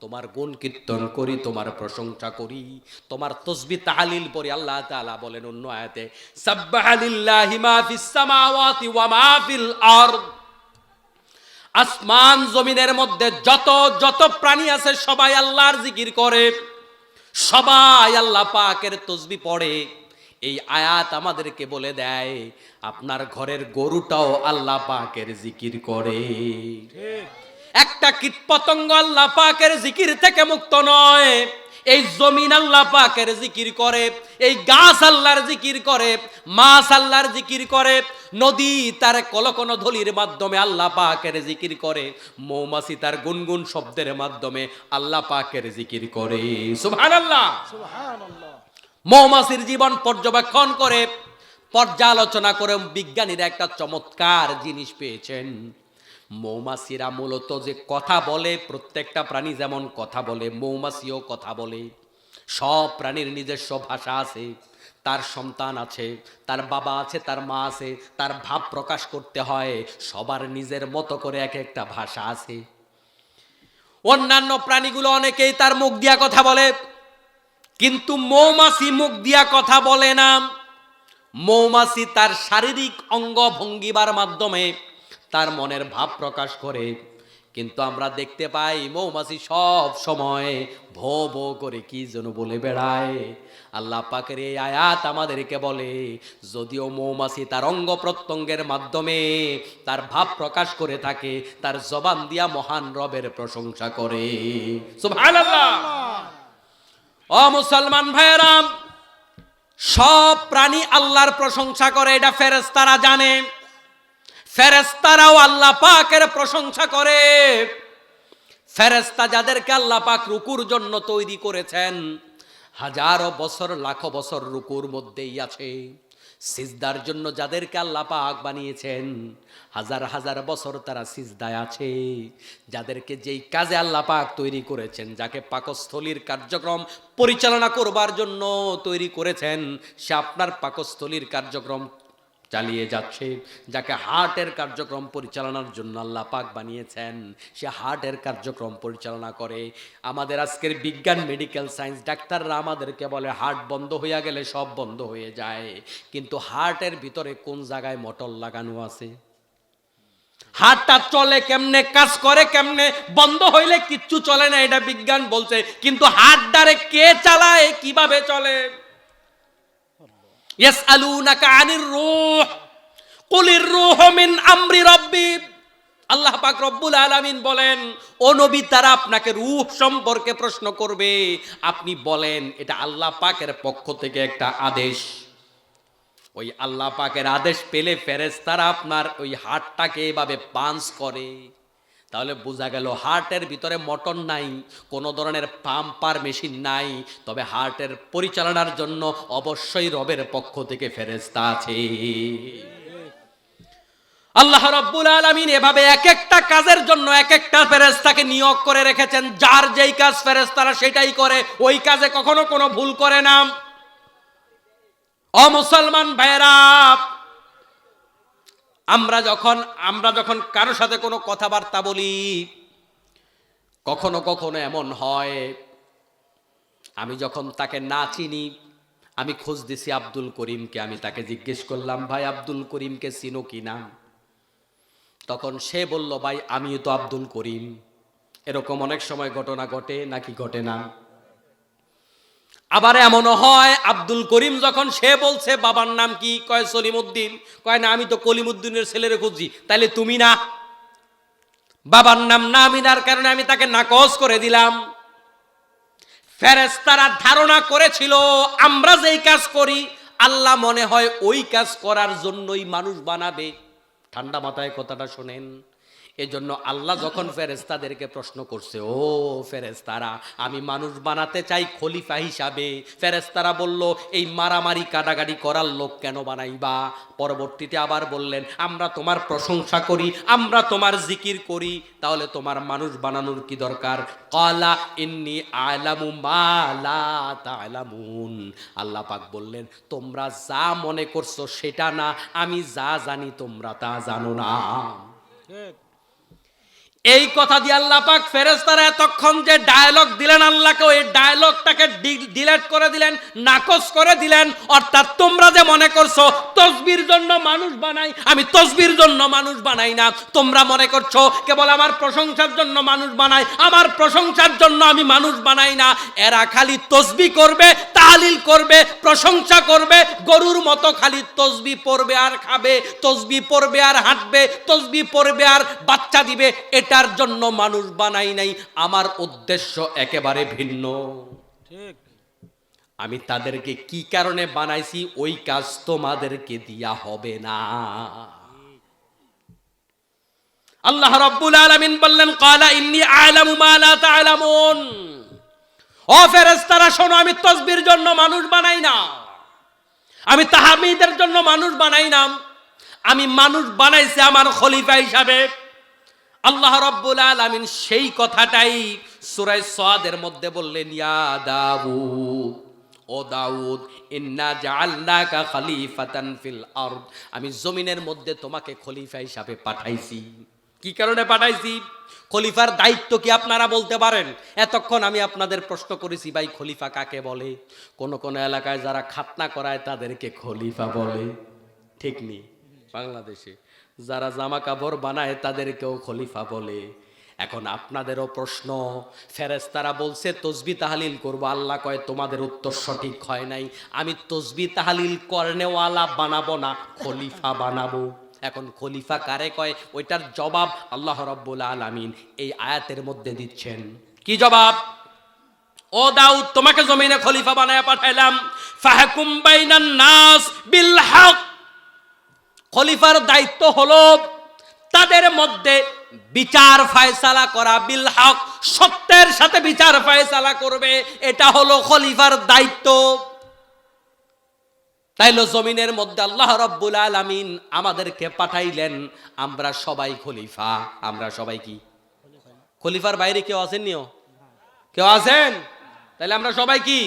তোমার গুণ কীর্তন করি, তোমার প্রশংসা করি, তোমার তাসবিহ তাহলিল পড়ি। আল্লাহ তাআলা বলেন অন্য আয়াতে, সাব্বাহা লিল্লাহি মা ফিস সামাওয়াতি ওয়া মা ফিল আরদ। আসমান জমিনের মধ্যে যত যত প্রাণী আছে সবাই আল্লাহর জিকির করে, সবাই আল্লাহ পাকের তসবিহ পড়ে। এই আয়াত আমাদেরকে বলে দেয় আপনার ঘরের গরুটাও আল্লাহ পাকের জিকির করে।
ঠিক।
একটা কীটপতঙ্গ আল্লাহ পাকের জিকির থেকে মুক্ত নয়। এই জমিন আল্লাহ পাকের জিকির করে, এই গাছ আল্লাহর জিকির করে, মাছ আল্লাহর জিকির করে, নদী তার কলকনধ্বনির মাধ্যমে আল্লাহ পাকের জিকির করে, মৌমাছি তার গুনগুন শব্দের মাধ্যমে আল্লাহ পাকের জিকির করে। সুবহানাল্লাহ।
সুবহানাল্লাহ।
মৌমাছির জীবন পর্যবেক্ষণ করে পর্যালোচনা করে বিজ্ঞানীরা একটা চমৎকার জিনিস পেয়েছেন। মৌমাছিরা মূলত যে কথা বলে, প্রত্যেকটা প্রাণী যেমন কথা বলে, মৌমাছিও কথা বলে। সব প্রাণীর নিজস্ব ভাষা আছে, তার সন্তান আছে, তার বাবা আছে, তার মা আছে, তার ভাব প্রকাশ করতে হয়, সবার নিজের মতো করে এক একটা ভাষা আছে। অন্যান্য প্রাণীগুলো অনেকেই তার মুখ দিয়া কথা বলে, কিন্তু মৌমাছি মুখ দিয়া কথা বলে না। মৌমাছি তার শারীরিক অঙ্গ ভঙ্গিবার মাধ্যমে তার মনের ভাব প্রকাশ করে। কিন্তু আমরা দেখতে পাই মৌমাছি সব সময় ভো ভো করে কি যেন বলে বেড়ায়। আল্লাহ পাকের এই আয়াত আমাদেরকে বলে যদিও মৌমাছি তার অঙ্গ প্রত্যঙ্গের মাধ্যমে তার ভাব প্রকাশ করে থাকে, তার জবান দিয়া মহান রবের প্রশংসা করে। সুবহানাল্লাহ। ও মুসলমান ভাইয়েরা, সব প্রাণী আল্লাহর প্রশংসা করে, এটা ফেরেশতারা জানে। ফেরেশতারাও আল্লাহ পাকের প্রশংসা করে। ফেরেশতা যাদেরকে আল্লাহ পাক রুকুর জন্য তৈরি করেছেন, হাজারো বছর লাখো বছর রুকুর মধ্যেই আছে। সিজদার জন্য যাদেরকে আল্লাহ পাক বানিয়েছেন, হাজার হাজার বছর তারা সিজদায় আছে। যাদেরকে যেই কাজে আল্লাহ পাক তৈরি করেছেন, যাকে পাকস্থলীর কার্যক্রম পরিচালনা করবার জন্য তৈরি করেছেন, সে আপনার পাকস্থলীর কার্যক্রম চালিয়ে যাচ্ছে। যাকে হার্টের কার্যক্রম পরিচালনার জন্য আল্লাহ পাক বানিয়েছেন, সে হার্টের কার্যক্রম পরিচালনা করে। আমাদের আজকের বিজ্ঞান, মেডিকেল সায়েন্স, ডাক্তাররা আমাদেরকে বলে হার্ট বন্ধ হইয়া গেলে সব বন্ধ হয়ে যায়, কিন্তু হার্টের ভিতরে কোন জায়গায় মোটর লাগানো আছে? হার্টটা চলে কেমনে, কাজ করে কেমনে, বন্ধ হইলে কিচ্ছু চলে না, এটা বিজ্ঞান বলছে। কিন্তু হার্টটারে কে চালায়, কিভাবে চলে? ইয়াসআলুনাকা আনির রূহ কুলির রূহু মিন আমরি রাব্বি। আল্লাহ পাক রব্বুল আলামিন বলেন, ও নবী, তারা আপনাকে রূহ সম্পর্কে প্রশ্ন করবে, আপনি বলেন এটা আল্লাহ পাকের পক্ষ থেকে একটা আদেশ। ওই আল্লাহ পাকের আদেশ পেলে ফেরেশতারা আপনার ওই হার্টটাকে এভাবে পাঞ্চ করে। তাহলে বোঝা গেল হার্টের ভিতরে মোটর নাই, কোনো ধরনের পাম্পার মেশিন নাই, তবে হার্টের পরিচালনার জন্য অবশ্যই রবের পক্ষ থেকে ফেরেশতা আছে। আল্লাহ রাব্বুল আলামিন এভাবে এক একটা কাজের জন্য এক একটা ফেরেশতাকে নিয়োগ করে রেখেছেন। যার যেই কাজ ফেরেশতারা সেটাই করে, ওই কাজে কখনো কোনো ভুল করে না। ও মুসলমান ভাইয়েরা, আমরা যখন কারো সাথে কোনো কথাবার্তা বলি, কখনো কখনো এমন হয়, আমি যখন তাকে না চিনি, আমি খোঁজ দিছি আব্দুল করিমকে, আমি তাকে জিজ্ঞেস করলাম, ভাই আব্দুল করিমকে চিনো কি না? তখন সে বলল, ভাই আমিও তো আব্দুল করিম। এরকম অনেক সময় ঘটনা ঘটে নাকি ঘটে না? আবার এমনও হয় আব্দুল করিম যখন সে বলছে বাবার নাম কি, কয় সলিমউদ্দিন, কয় না আমি তো কলিমউদ্দিনের ছেলেরে খুঁজছি। তাইলে তুমি না? বাবার নাম না মিলার কারণে আমি তাকে নাকচ করে দিলাম। ফেরেশতারা ধারণা করেছিল আমরা যেই কাজ করি আল্লাহ মনে হয় ওই কাজ করার জন্যই মানুষ বানাবে। ঠান্ডা মাথায় কথাটা শোনেন। এজন্য আল্লাহ যখন ফেরেশতাদেরকে প্রশ্ন করছে, ও ফেরেশতারা, আমি মানুষ বানাতে চাই খলিফা হিসাবে। ফেরেশতারা বলল, এই মারামারি কাটাকাটি করার লোক কেন বানাইবা? পরবর্তীতে আবার বললেন, আমরা তোমার প্রশংসা করি, আমরা তোমার জিকির করি, তাহলে তোমার মানুষ বানানোর কি দরকার? ক্বালা ইন্নী আ'লামু মা লা তা'লামুন। আল্লাহ পাক বললেন, তোমরা যা মনে করছো সেটা না, আমি যা জানি তোমরা তা জানো না।
ঠিক।
এই কথা দিয়ে আল্লাহ পাক ফেরেশতারা এতক্ষণ যে ডায়লগ দিলেন আল্লাহকে, ওই ডায়লগটাকে ডিলিট করে দিলেন, নাকচ করে দিলেন। অর্থাৎ তোমরা যে মনে করছো তসবির জন্য মানুষ বানাই, আমি তসবির জন্য মানুষ বানাই না। তোমরা মনে করছো কেবল আমার প্রশংসার জন্য মানুষ বানাই, আমার প্রশংসার জন্য আমি মানুষ বানাই না। এরা খালি তসবি করবে, তাহলিল করবে, প্রশংসা করবে, গরুর মতো খালি তসবি পড়বে আর খাবে, তসবি পড়বে আর হাঁটবে, তসবি পড়বে আর বাচ্চা দিবে। এটার জন্য মানুষ বানাই নাই। আমার উদ্দেশ্য একেবারে ভিন্ন।
ঠিক।
আমি তাদেরকে কি কারণে বানাইছি ওই কাজ তোমাদেরকে দিয়া হবে না। আল্লাহ রাব্বুল আলামিন বললেন, ক্বালা ইন্নী আ'লামু মা লা তা'লামুন। ও ফেরেশতারা শোনো, আমি তসবির জন্য মানুষ বানাই না, আমি তাহমিদের জন্য মানুষ বানাই না। আমি মানুষ বানাইছি আমার খলিফা হিসাবে। আল্লাহ রাব্বুল আলামিন সেই কথাটাই সূরা সাদের মধ্যে বললেন, ইয়া দাউদ, ও দাউদ, ইন্না জাআলনাকা খলিফাতান ফিল আরদ। আমি জমিনের মধ্যে তোমাকে খলিফা হিসাবে পাঠাইছি। কি কারণে পাঠাইছি? খলিফার দায়িত্ব কি আপনারা বলতে পারেন? এতক্ষণ আমি আপনাদের প্রশ্ন করেছি, ভাই খলিফা কাকে বলে? কোন কোন এলাকায় যারা খাতনা করায় তাদেরকে খলিফা বলে, ঠিক নেই? বাংলাদেশে যারা জামা কাপড় বানায় তাদেরকেও খলিফা বলে। এখন আপনাদেরও প্রশ্ন, ফেরেশতারা বলছে তসবি তাহলিল করব, আল্লাহ কয় তোমাদের উত্তর সঠিক হয় নাই, আমি তসবি তাহলিল করনেওয়ালা বানাবো না, খলিফা বানাবো। এখন খলিফা কারে কয় ওইটার জবাব আল্লাহ রাব্বুল আলামিন এই আয়াতের মধ্যে দিচ্ছেন। কি জবাব? ও দাউদ, তোমাকে জমিনে খলিফা বানায়া পাঠাইলাম, ফাহকুম বাইনান নাস বিল হক। খলিফার দায়িত্ব হলো তাদের মধ্যে বিচার ফয়সালা করা, বিল হক, সত্যের সাথে বিচার ফয়সালা করবে, এটা হলো খলিফার দায়িত্ব। তাইলো জমিনের মধ্যে আল্লাহ রাব্বুল আলামিন আমাদেরকে পাঠাইলেন, আমরা সবাই খলিফা। আমরা সবাই কি খলিফার বাইরে কেউ আছেননিও? কেউ আছেন? তাইলে আমরা সবাই কি?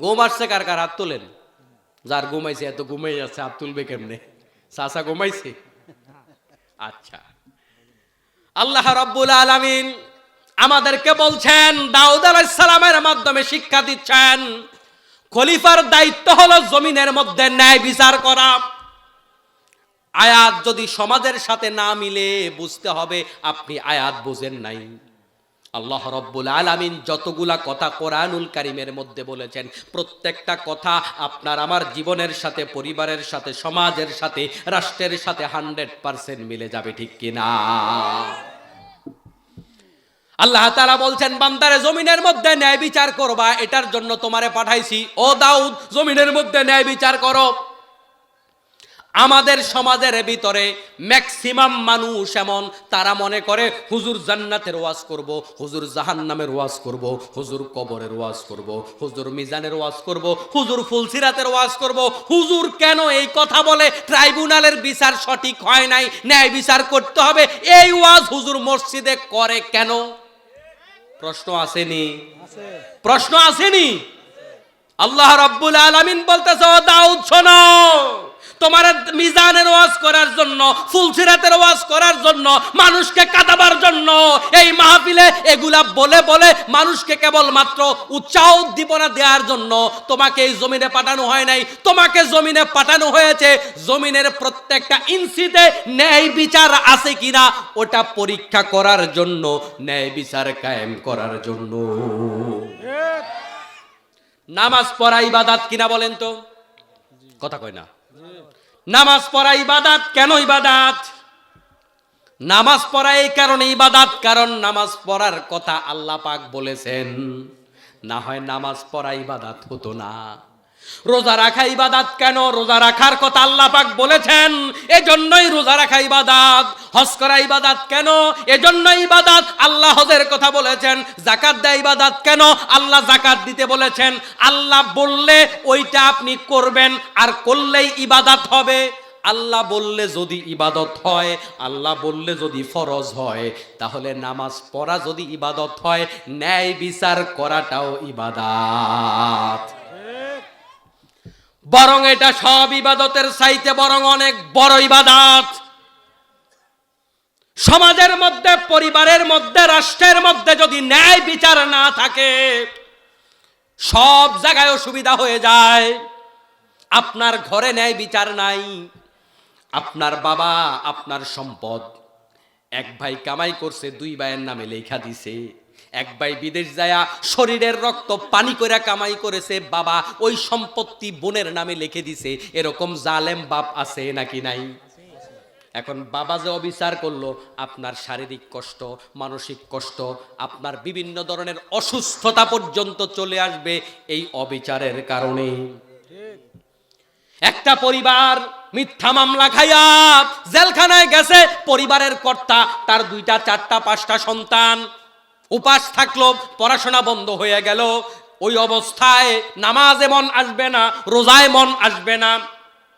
ঘুম আসছে কার কার? হাত তোলেন। যার ঘুমাইছে, এত ঘুমাই যাচ্ছে, হাত তুলবে কেমনে? চাচা ঘুমাইছে? আচ্ছা, আল্লাহ রাব্বুল আলামিন আমাদেরকে বলছেন, দাউদ আলাইহিস সালামের মাধ্যমে শিক্ষা দিচ্ছেন, খলিফার দায়িত্ব হলো জমিনের মধ্যে ন্যায় বিচার করা। আয়াত যদি সমাজের সাথে না মিলে বুঝতে হবে আপনি আয়াত বুঝেন নাই। আল্লাহ রাব্বুল আলামিন যতগুলা কথা কোরআনুল কারীমের মধ্যে বলেছেন, প্রত্যেকটা কথা আপনার আমার জীবনের সাথে, পরিবারের সাথে, সমাজের সাথে, রাষ্ট্রের সাথে 100% মিলে যাবে, ঠিক কিনা? আল্লাহ তাআলা বলছেন, বান্দারে জমিনের মধ্যে ন্যায় বিচার করবা, এটার জন্য তোমারে পাঠাইছি। ও দাউদ, জমিনের মধ্যে ন্যায় বিচার করো। আমাদের সমাজের ভিতরে ম্যাক্সিমাম মানুষ এমন, তারা মনে করে হুজুর জান্নাতের ওয়াজ করব, হুজুর জাহান্নামের ওয়াজ করব, হুজুর কবরের ওয়াজ করব, হুজুর মিজানের ওয়াজ করব, হুজুর ফুলসিরাতের ওয়াজ করব। হুজুর কেন এই কথা বলে? ট্রাইব্যুনালের বিচার সঠিক হয় নাই, ন্যায় বিচার করতে হবে, এই ওয়াজ হুজুর মসজিদে করে কেন? প্রশ্ন আসেনি? প্রশ্ন আসেনি? আল্লাহ রাব্বুল আলামিন বলতেছে, ও দাউদ শোনো, তোমার মিজানের ওয়াজ করার জন্য, ফুলসিরাতের ওয়াজ করার জন্য, মানুষকে কাঁদাবার জন্য এই মাহফিলে এগুলা বলে বলে মানুষকে কেবলমাত্র উৎসাহ উদ্দীপনা দেওয়ার জন্য তোমাকে এই জমিনে পাঠানো হয় নাই। তোমাকে জমিনে পাঠানো হয়েছে জমিনের প্রত্যেকটা ইঞ্চিতে ন্যায় বিচার আছে কিনা ওটা পরীক্ষা করার জন্য, ন্যায় বিচার কায়েম করার জন্য। নামাজ পড়া ইবাদত কিনা বলেন তো? কথা কয় না। নামাজ পড়া ইবাদত। কেন ইবাদত? নামাজ পড়া এই কারণে ইবাদত, কারণ নামাজ পড়ার কথা আল্লাহ পাক বলেছেন, না হয় নামাজ পড়া ইবাদত হতো না। রোজা রাখা ইবাদত কেন? রোজা রাখার কথা আল্লাহ পাক বলেছেন, এজন্যই রোজা রাখা ইবাদত। হজ করা ইবাদত কেন? এজন্যই ইবাদত, আল্লাহ হজের কথা বলেছেন। যাকাত দেয়া ইবাদত কেন? আল্লাহ যাকাত দিতে বলেছেন। আল্লাহ বললে ওইটা আপনি করবেন, আর করলেই ইবাদত হবে। আল্লাহ বললে যদি ইবাদত হয়, আল্লাহ বললে যদি ফরজ হয়, তাহলে নামাজ পড়া যদি ইবাদত হয়, ন্যায় বিচার করাটাও ইবাদত। বরং এটা সব ইবাদতের চাইতে বরং অনেক বড় ইবাদত। সমাজের মধ্যে, পরিবারের মধ্যে, রাষ্ট্রের মধ্যে যদি ন্যায় বিচার না থাকে সব জায়গায় অসুবিধা হয়ে যায়। আপনার ঘরে ন্যায় বিচার নাই, আপনার বাবা আপনার সম্পদ, এক ভাই কামাই করছে 2 ভাইয়ের নামে লেখা দিছে, এক ভাই বিদেশ যায়া শরীরের রক্ত পানি করে কামাই করেছে, বাবা ওই সম্পত্তি বোনের নামে লিখে দিছে। এরকম জালেম বাপ আছে নাকি নাই? এখন বাবা যে অবিচার করলো, আপনার শারীরিক কষ্ট, মানসিক কষ্ট, আপনার বিভিন্ন ধরনের অসুস্থতা পর্যন্ত চলে আসবে এই অবিচারের কারণে। একটা পরিবার মিথ্যা মামলা খাইয়া জেলখানায় গেছে, পরিবারের কর্তা, তার 2টা 4টা 5টা সন্তান, উপাস থাকলো, পড়াশোনা বন্ধ হয়ে গেল। ওই অবস্থায় নামাজে মন আসবে না, রোজায় মন আসবে না,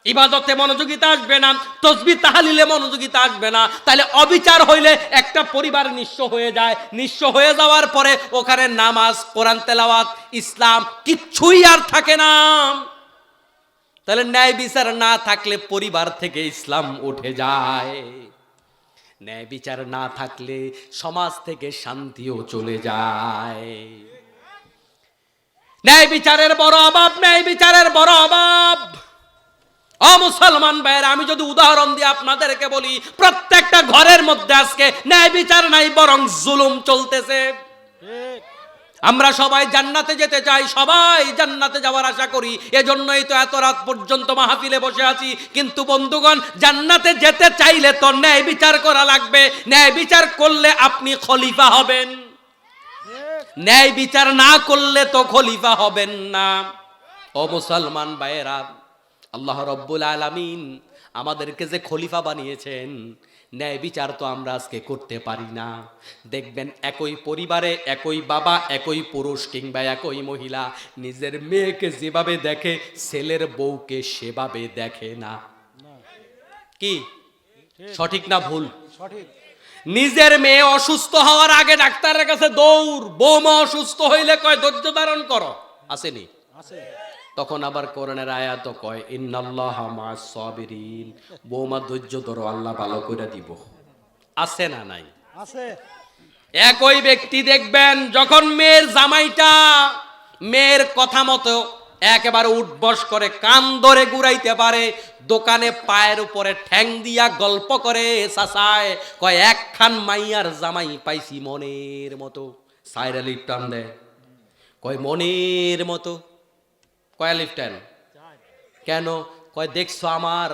ইবাদতে মনোযোগিতা আসবে না, তাসবিহ তাহলিলে মনোযোগিতা আসবে না। তাহলে অবিচার হইলে একটা পরিবার নিঃস্ব হয়ে যায়। নিঃস্ব হয়ে যাওয়ার পরে ওখানে নামাজ, কোরআন তেলাওয়াত, ইসলাম কিচ্ছুই আর থাকে না। তাহলে ন্যায় বিচার না থাকলে পরিবার থেকে ইসলাম উঠে যায়। ন্যায় বিচার না থাকলে সমাজ থেকে শান্তিও চলে যায়। ন্যায় বিচারের বড় অভাব, ন্যায় বিচারের বড় অভাব। ও মুসলমান ভাইয়েরা, আমি যদি উদাহরণ দিয়ে আপনাদেরকে বলি, প্রত্যেকটা ঘরের মধ্যে আজকে ন্যায় বিচার নাই, বরং জুলুম চলতেছে। আমরা সবাই জান্নাতে যেতে চাই, সবাই জান্নাতে যাওয়ার আশা করি, এজন্যই তো এত রাত পর্যন্ত মাহফিলে বসে আছি। কিন্তু বন্ধুগণ, জান্নাতে যেতে চাইলে তো ন্যায় বিচার করা লাগবে। ন্যায় বিচার করলে আপনি খলিফা হবেন, ন্যায় বিচার না করলে তো খলিফা হবেন না। ও মুসলমান ভাইয়েরা, আল্লাহ রব্বুল আলামিন আমাদেরকে যে খলিফা বানিয়েছেন, ন্যায় বিচার তো আমরা আজকে করতে পারি না। দেখবেন একই পরিবারে একই বাবা, একই পুরুষ কিংবা একই মহিলা নিজের মেয়েকে যেভাবে দেখে, ছেলের বউকে সেভাবে দেখে না। কি সঠিক না ভুল?
সঠিক।
নিজের মেয়ে অসুস্থ হওয়ার আগে ডাক্তারের কাছে দৌড়, বৌমা অসুস্থ হইলে কয় ধৈর্য ধারণ করো, আসেনি?
আছে।
তখন আবার কোরআনের আয়াত কয় ইন্নাল্লাহা মা'আস সাবিরিন, বৌমা ধৈর্য ধরো, আল্লাহ ভালো করে দিব। আছে না নাই?
আছে।
একই ব্যক্তি দেখবেন যখন মেয়ের জামাইটা মেয়ের কথা মতো একেবারে উঠবস করে, কান ধরে ঘুরাইতে পারে, দোকানে পায়ের উপরে ঠ্যাং দিয়া গল্প করে চাচায়, কয় একখান মাইয়ার জামাই পাইছি মনের মতো। সাইরা লিপটান দেয়, কয় মনের মতো। কয় লিপটান কেন? কয় দেখছো আমার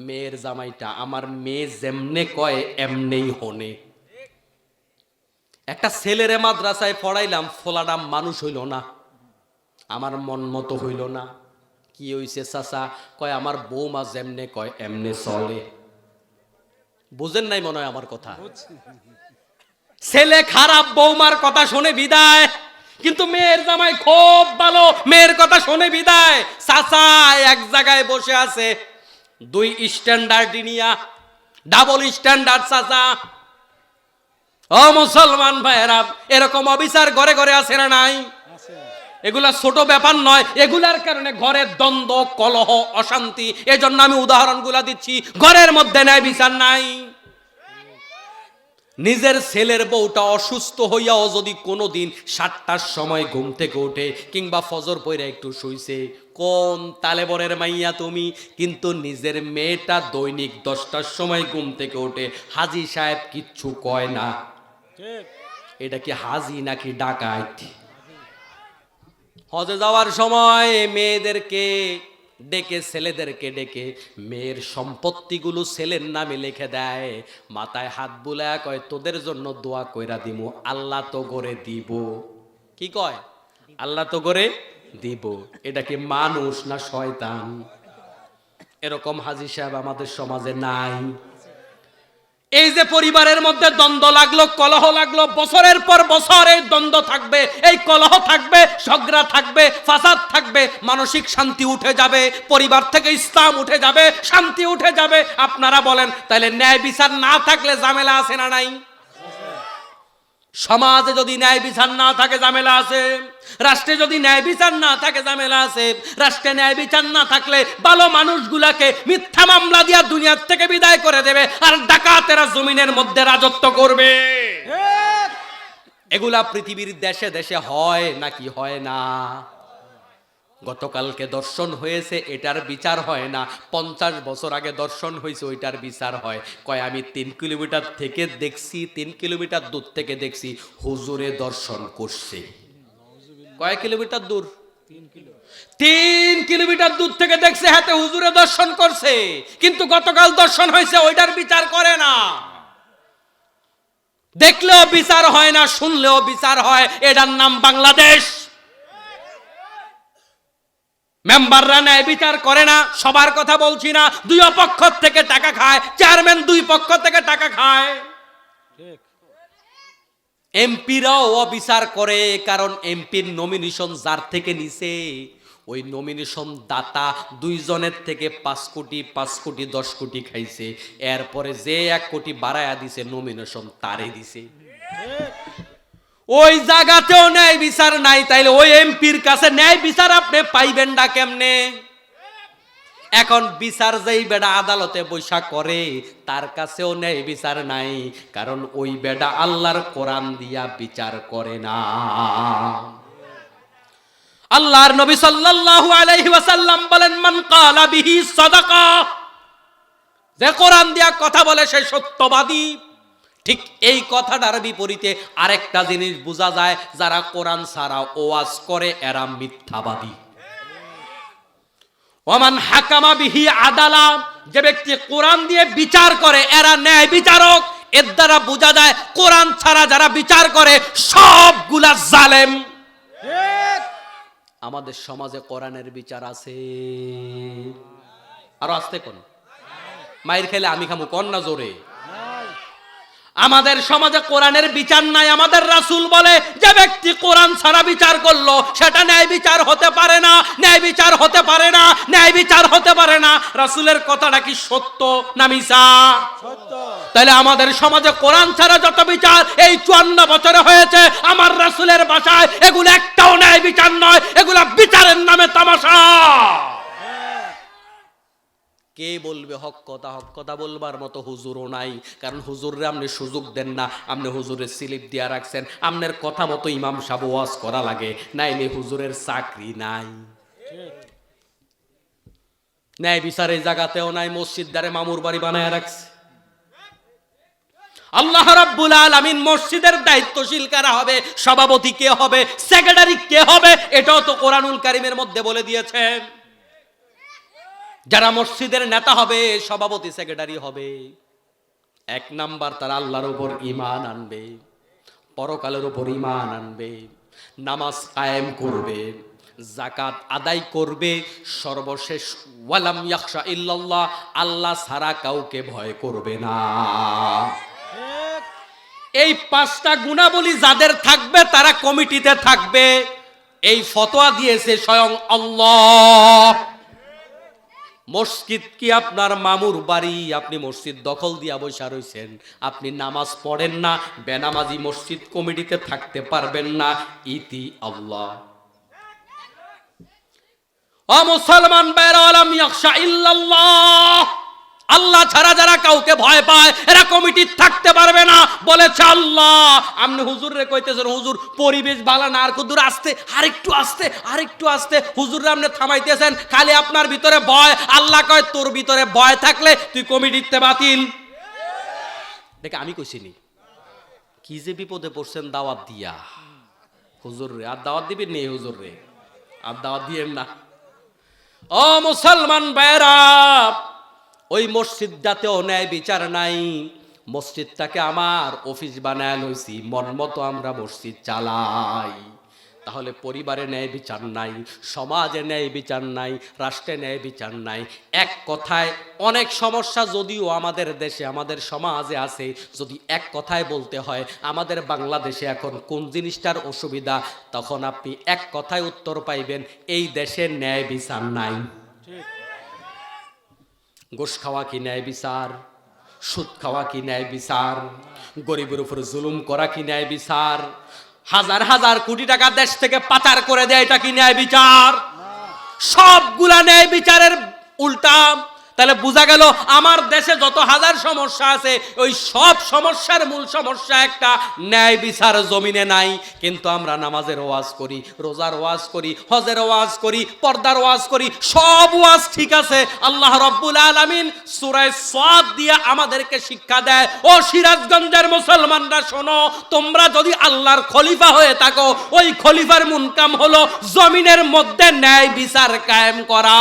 মেয়ের জামাইটা, আমার মেয়ে যেমনে কয় এমনেই হনে। একটা ছেলেরে মাদ্রাসায় পড়াইলাম, ফোলাটা মানুষ হইল না, আমার মন মতো হইল না। কি হইছে চাচা? কয় আমার বৌমা যেমনে কয় এমনে চলে। বুঝেন নাই মনে হয় আমার কথা? ছেলে খারাপ, বৌমার কথা শুনে বিদায়, কিন্তু মেয়ের জামাই খুব ভালো, মেয়ের কথা শুনে বিদায়। চাচা এক জায়গায় বসে আছে, 2 স্ট্যান্ডার্ড নিয়া, ডাবল স্ট্যান্ডার্ড চাচা। ও মুসলমান ভাইয়েরা, এরকম অবিচার ঘরে ঘরে আছে না নাই?
আছে।
এগুলা ছোট ব্যাপার নয়, এগুলার কারণে ঘরের দ্বন্দ্ব, কলহ, অশান্তি। এজন্য আমি উদাহরণগুলা দিচ্ছি। ঘরের মধ্যে ন্যায় বিচার নাই। নিজের ছেলের বউটা অসুস্থ হইয়াও যদি কোনোদিন 7টার সময় ঘুম থেকে ওঠে, কিংবা ফজর পড়ে একটু শুইছে, কোন তালেবরের মাইয়া তুমি, কিন্তু নিজের মেয়েটা দৈনিক 10টার সময় ঘুম থেকে ওঠে, হাজি সাহেব কিচ্ছু কয় না।
ঠিক।
এটা কি হাজি নাকি ডাকাত? হজে যাওয়ার সময় মেয়েদেরকে ডেকে, ছেলেদেরকে ডেকে মেয়ের সম্পত্তিগুলো ছেলের নামে লিখে দেয়, মাথায় হাত বুলায়া কয় তোদের জন্য দোয়া কইরা দিমু, আল্লাহ তো করে দিব। কি কয়? আল্লাহ তো করে দিব। এটা কি মানুষ না শয়তান? এরকম হাজি সাহেব আমাদের সমাজে নাই। এই যে পরিবারের মধ্যে দ্বন্দ্ব লাগলো, কলহ লাগলো, বছরের পর বছর এই দ্বন্দ্ব থাকবে, এই কলহ থাকবে, ঝগড়া থাকবে, ফাসাদ থাকবে, মানসিক শান্তি উঠে যাবে, পরিবার থেকে ইসলাম উঠে যাবে, শান্তি উঠে যাবে। আপনারা বলেন, তাহলে ন্যায় বিচার না থাকলে ঝামেলা আছে না নাই? সমাজে যদি ন্যায় বিচার না থাকে ঝামেলা আছে, রাষ্ট্রে যদি ন্যায় বিচার না থাকে ঝামেলা আছে। রাষ্ট্রে ন্যায় বিচার না থাকলে ভালো মানুষগুলাকে মিথ্যা মামলা দিয়া দুনিয়ার থেকে বিদায় করে দেবে, আর ডাকাতেরা জমিনের মধ্যে রাজত্ব করবে।
ঠিক।
এগুলা পৃথিবীর দেশে দেশে হয় নাকি হয় না? গতকালকে দর্শন হয়েছে, এটার বিচার হয় না। 50 বছর আগে দর্শন হয়েছে, ওইটার বিচার হয়। কয় আমি 3 কিলোমিটার থেকে দেখছি, 3 কিলোমিটার দূর থেকে দেখছি হুজুরে দর্শন করছে। কয় কিলোমিটার দূর? 3 কিলোমিটার দূর থেকে দেখছে হাতে হুজুরে দর্শন করছে, কিন্তু গতকাল দর্শন হয়েছে, ওইটার বিচার করে না। দেখলেও বিচার হয় না, শুনলেও বিচার হয়। এটার নাম বাংলাদেশ। মেম্বাররা ন্যায় বিচার করে না, সবার কথা বলছি না। দুই পক্ষ থেকে টাকা খায়, চেয়ারম্যান দুই পক্ষ থেকে টাকা খায়।
ঠিক।
এমপিরাও অবিচার করে, কারণ এমপির নমিনেশন যার থেকে নিছে, ওই নমিনেশন দাতা দুইজনের থেকে 5 কোটি 5 কোটি 10 কোটি খাইছে। এরপরে যে 1 কোটি বাড়ায়া দিছে, নমিনেশন তারে দিছে। ওই জায়গাতেও ন্যায় বিচার নাই, তাইলে ওই এমপির কাছে ন্যায় বিচার আপনি পাইবেন না কেমনে? এখন বিচার যেই বেডা আদালতে বৈশা করে, তার কাছেও ন্যায় বিচার নাই, কারণ ওই বেডা আল্লাহর কোরআন দিয়া বিচার করে না। আল্লাহর নবী সাল্লাল্লাহু আলাইহি ওয়াসাল্লাম বলেন, মান ক্বালা বিহি সাদাকা, যে কোরআন দিয়া কথা বলে সে সত্যবাদী। ঠিক এই কথাটার বিপরীতে আরেকটা জিনিস বোঝা যায়, যারা কোরআন ছাড়া ওয়াজ করে এরা মিথ্যাবাদী। ওমান হাকামা বিহি আদালা, যে ব্যক্তি কোরআন দিয়ে বিচার করে এরা ন্যায় বিচারক। এর দ্বারা বোঝা যায় কোরআন ছাড়া যারা বিচার করে সবগুলা জালেম।
ঠিক।
আমাদের সমাজে কোরআনের বিচার আছে? আরো আসতে কোন মাইর খেলে আমি খামু, কোন না জোরে?
নাই।
আমাদের সমাজে কোরআনের বিচার নাই। আমাদের রাসূল বলে, যে ব্যক্তি কোরআন ছাড়া বিচার করলো সেটা ন্যায় বিচার হতে পারে না, ন্যায় বিচার হতে পারে না, ন্যায় বিচার হতে পারে না। রাসূলের কথাটা কি সত্য না মিছা?
সত্য।
তাহলে আমাদের সমাজে কোরআন ছাড়া যত বিচার এই 54 বছরে হয়েছে, আমার রাসূলের ভাষায় এগুলো একটাও ন্যায় বিচার নয়, এগুলা বিচারের নামে তামাশা। কে বলবে হক কথা? হক কথা বলবার মতো হুজুরও নাই, কারণ হুজুররে আপনি সুযোগ দেন না। আপনি হুজুরের স্লিপ দিয়া রাখছেন, আপনার কথা মতো ইমাম সাহেব ওয়াজ করা লাগে, নাইলে হুজুরের চাকরি নাই।
ঠিক।
ন্যায় বিচার এই জায়গাতেও নাই। মসজিদ দ্বারে মামুর বাড়ি বানায় রাখছে। আল্লাহ রাব্বুল আলামিন মসজিদের দায়িত্বশীল কারা হবে, সভাপতি কে হবে, সেক্রেটারি কে হবে, এটাও তো কোরআনুল কারীমের মধ্যে বলে দিয়েছেন। যারা মসজিদের নেতা হবে, সভাপতি সেক্রেটারি হবে, 1 নাম্বার তারা আল্লাহর উপর ঈমান আনবে, পরকালের উপর ঈমান আনবে, নামাজ কায়েম করবে, যাকাত আদায় করবে, সর্বশেষ ওয়ালাম ইয়াখশা ইল্লাল্লাহ, আল্লাহ ছাড়া কাউকে ভয় করবে না।
ঠিক।
এই 5টা গুণাবলী যাদের থাকবে তারা কমিটিতে থাকবে। এই ফতোয়া দিয়েছে স্বয়ং আল্লাহ। মসজিদ কি আপনার মামুর বাড়ি? আপনি মসজিদ দখল দিয়া বসা রইছেন, আপনি নামাজ পড়েন না, বেনামাজি মসজিদ কমিটিতে থাকতে পারবেন না। ইতি আল্লাহ। ও মুসলমান ভাইরা, আলাম ইয়াখশা ইল্লাল্লাহ, আল্লাহ ছাড়া যারা কাউকে ভয় পায় এরা কমিটি থাকতে পারবে না, বলেছে আল্লাহ। আপনি হুজুররে কইতেছেন, হুজুর পরিবেশ ভালো না, আর কদূর আসতে, আরেকটু আসতে, আরেকটু আসতে, হুজুররে আপনি থামাইতেছেন, খালি আপনার ভিতরে ভয়। আল্লাহ কয়, তোর ভিতরে ভয় থাকলে তুই কমিটিতে বাতিল। দেখে আমি কইছিনি কি যে বিপদে পড়ছেন দাওয়াত দিয়া। হুজুররে আর দাওয়াত দিবেন নি? হুজুররে আর দাওয়াত দিয়েন না। ও মুসলমান ভাইরা, ওই মসজিদটাতেও ন্যায় বিচার নাই। মসজিদটাকে আমার অফিস বানায় লইছি, মন মতো আমরা মসজিদ চালাই। তাহলে পরিবারে ন্যায় বিচার নাই, সমাজে ন্যায় বিচার নাই, রাষ্ট্রে ন্যায় বিচার নাই। এক কথায় অনেক সমস্যা যদিও আমাদের দেশে, আমাদের সমাজে আছে, যদি এক কথায় বলতে হয় আমাদের বাংলাদেশে এখন কোন জিনিসটার অসুবিধা, তখন আপনি এক কথায় উত্তর পাইবেন, এই দেশে ন্যায় বিচার নাই।
ঠিক।
ঘুষ খাওয়া কি ন্যায় বিচার? সুদ খাওয়া কি ন্যায় বিচার? গরিবের উপর জুলুম করা কি ন্যায় বিচার? হাজার হাজার কোটি টাকা দেশ থেকে পাচার করে দেয়, এটা কি ন্যায় বিচার? সবগুলা ন্যায় বিচারের উল্টা। তাহলে বোঝা গেল আমার দেশে যত হাজার সমস্যা আছে ওই সব সমস্যার মূল সমস্যা একটা, ন্যায় বিচার জমিনে নাই। কিন্তু আমরা নামাজের ওয়াজ করি, রোজার ওয়াজ করি, হজের ওয়াজ করি, পর্দার ওয়াজ করি, সব ওয়াজ ঠিক আছে। আল্লাহ রাব্বুল আলামিন সূরা সাদ দিয়ে আমাদেরকে শিক্ষা দেয়, ও সিরাজগঞ্জের মুসলমানরা শোনো, তোমরা যদি আল্লাহর খলিফা হয়ে থাকো, ওই খলিফার মূল কাম হলো জমিনের মধ্যে ন্যায় বিচার কায়েম করা।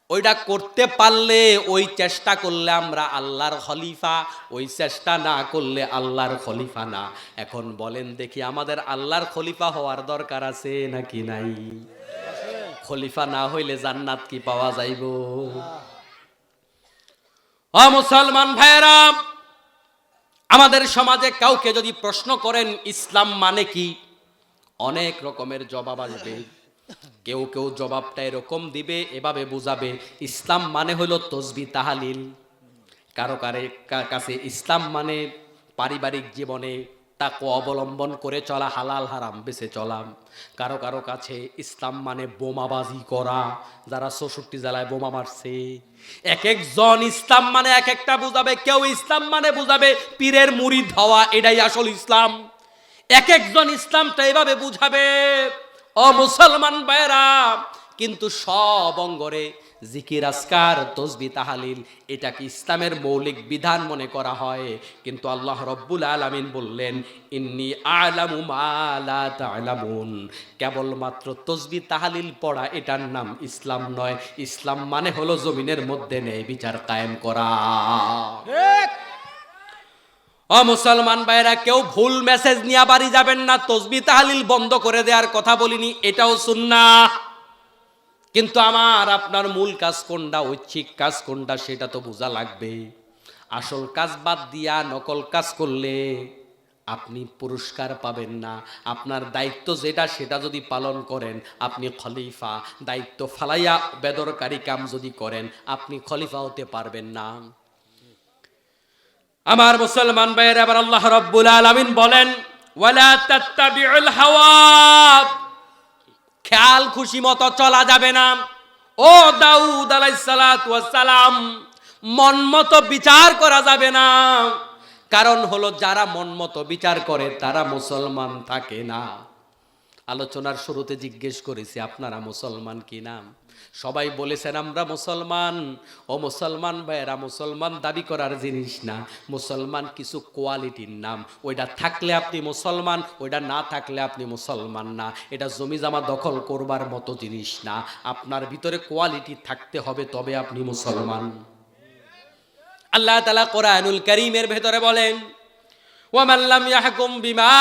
ওইটা করতে পারলে, ওই চেষ্টা করলে আমরা আল্লাহর খলিফা, ওই চেষ্টা না করলে আল্লাহর খলিফা না। এখন বলেন দেখি, আমাদের আল্লাহর খলিফা হওয়ার দরকার আছে নাকি নাই? খলিফা না হইলে জান্নাত কি পাওয়া যাইব? ও মুসলমান ভাইরা, আমাদের সমাজে কাউকে যদি প্রশ্ন করেন ইসলাম মানে কি, অনেক রকমের জবাব আসবে। কেউ কেউ জবাবটা এরকম দিবে, এভাবে বুঝাবে, ইসলাম মানে হলো তসবিহ তাহলিল। কারো কাছে ইসলাম মানে পারিবারিক জীবনে তাকওয়া অবলম্বন করে চলা, হালাল হারাম বেঁচে চলা। কারো কারো কাছে ইসলাম মানে বোমাবাজি করা, যারা 64 জেলায় বোমা মারছে। এক একজন ইসলাম মানে এক একটা বুঝাবে। কেউ ইসলাম মানে বুঝাবে পীরের মুরিদ হওয়া, এটাই আসল ইসলাম। এক একজন ইসলামটা এভাবে বুঝাবে। ও মুসলমান ভাইরা, কিন্তু সব অঙ্গরে জিকির আজকার তসবিহ তাহলিল এটা কি ইসলামের মৌলিক বিধান মনে করা হয়? কিন্তু আল্লাহ রাব্বুল আলামিন বললেন, ইন্নী আ'লামু মা লা তা'লামুন। কেবলমাত্র তসবিহ তাহলিল পড়া এটার নাম ইসলাম নয়। ইসলাম মানে হলো জমিনের মধ্যে ন্যায় বিচার কায়েম করা।
ঠিক।
ও মুসলমান ভাইরা, কেউ ভুল মেসেজ নিয়ে বাড়ি যাবেন না। তসবিহ তাহলিল বন্ধ করে দেওয়ার কথা বলিনি, এটাও সুন্নাহ। কিন্তু আমার আপনার মূল কাজ কোনটা, ঐচ্ছিক কাজ কোনটা, সেটা তো বোঝা লাগবে। আসল কাজ বাদ দিয়া নকল কাজ করলে আপনি পুরস্কার পাবেন না। আপনার দায়িত্ব যেটা, সেটা যদি পালন করেন আপনি খলিফা। দায়িত্ব ফালাইয়া বেদরকারি কাম যদি করেন আপনি খলিফা হতে পারবেন না। আমার মুসলমান ভাইয়েরা, এবার আল্লাহ রাব্বুল আলামিন বলেন, ওয়ালা তাত্তাবিউল হাওয়া। খেয়াল খুশি মতো চলা যাবে না। ও দাউদ আলাইহিস সালাতু ওয়াস সালাম, মন মতো বিচার করা যাবে না। কারণ হলো যারা মন মতো বিচার করে তারা মুসলমান থাকে না। আলোচনার শুরুতে জিজ্ঞেস করেছি আপনারা মুসলমান কি না? সবাই বলেছেন আমরা মুসলমান। ও মুসলমান ভাইয়েরা, মুসলমান দাবি করার জিনিস না, মুসলমান কিছু কোয়ালিটির নাম। ওইটা থাকলে আপনি মুসলমান, ওইটা না থাকলে আপনি মুসলমান না। এটা জমি জামা দখল করবার মতো জিনিস না। আপনার ভিতরে কোয়ালিটি থাকতে হবে, তবে আপনি মুসলমান। আল্লাহ তাআলা কোরআনুল কারীমের ভেতরে বলেন, ওয়ামান লাম ইয়াহকুম বিমা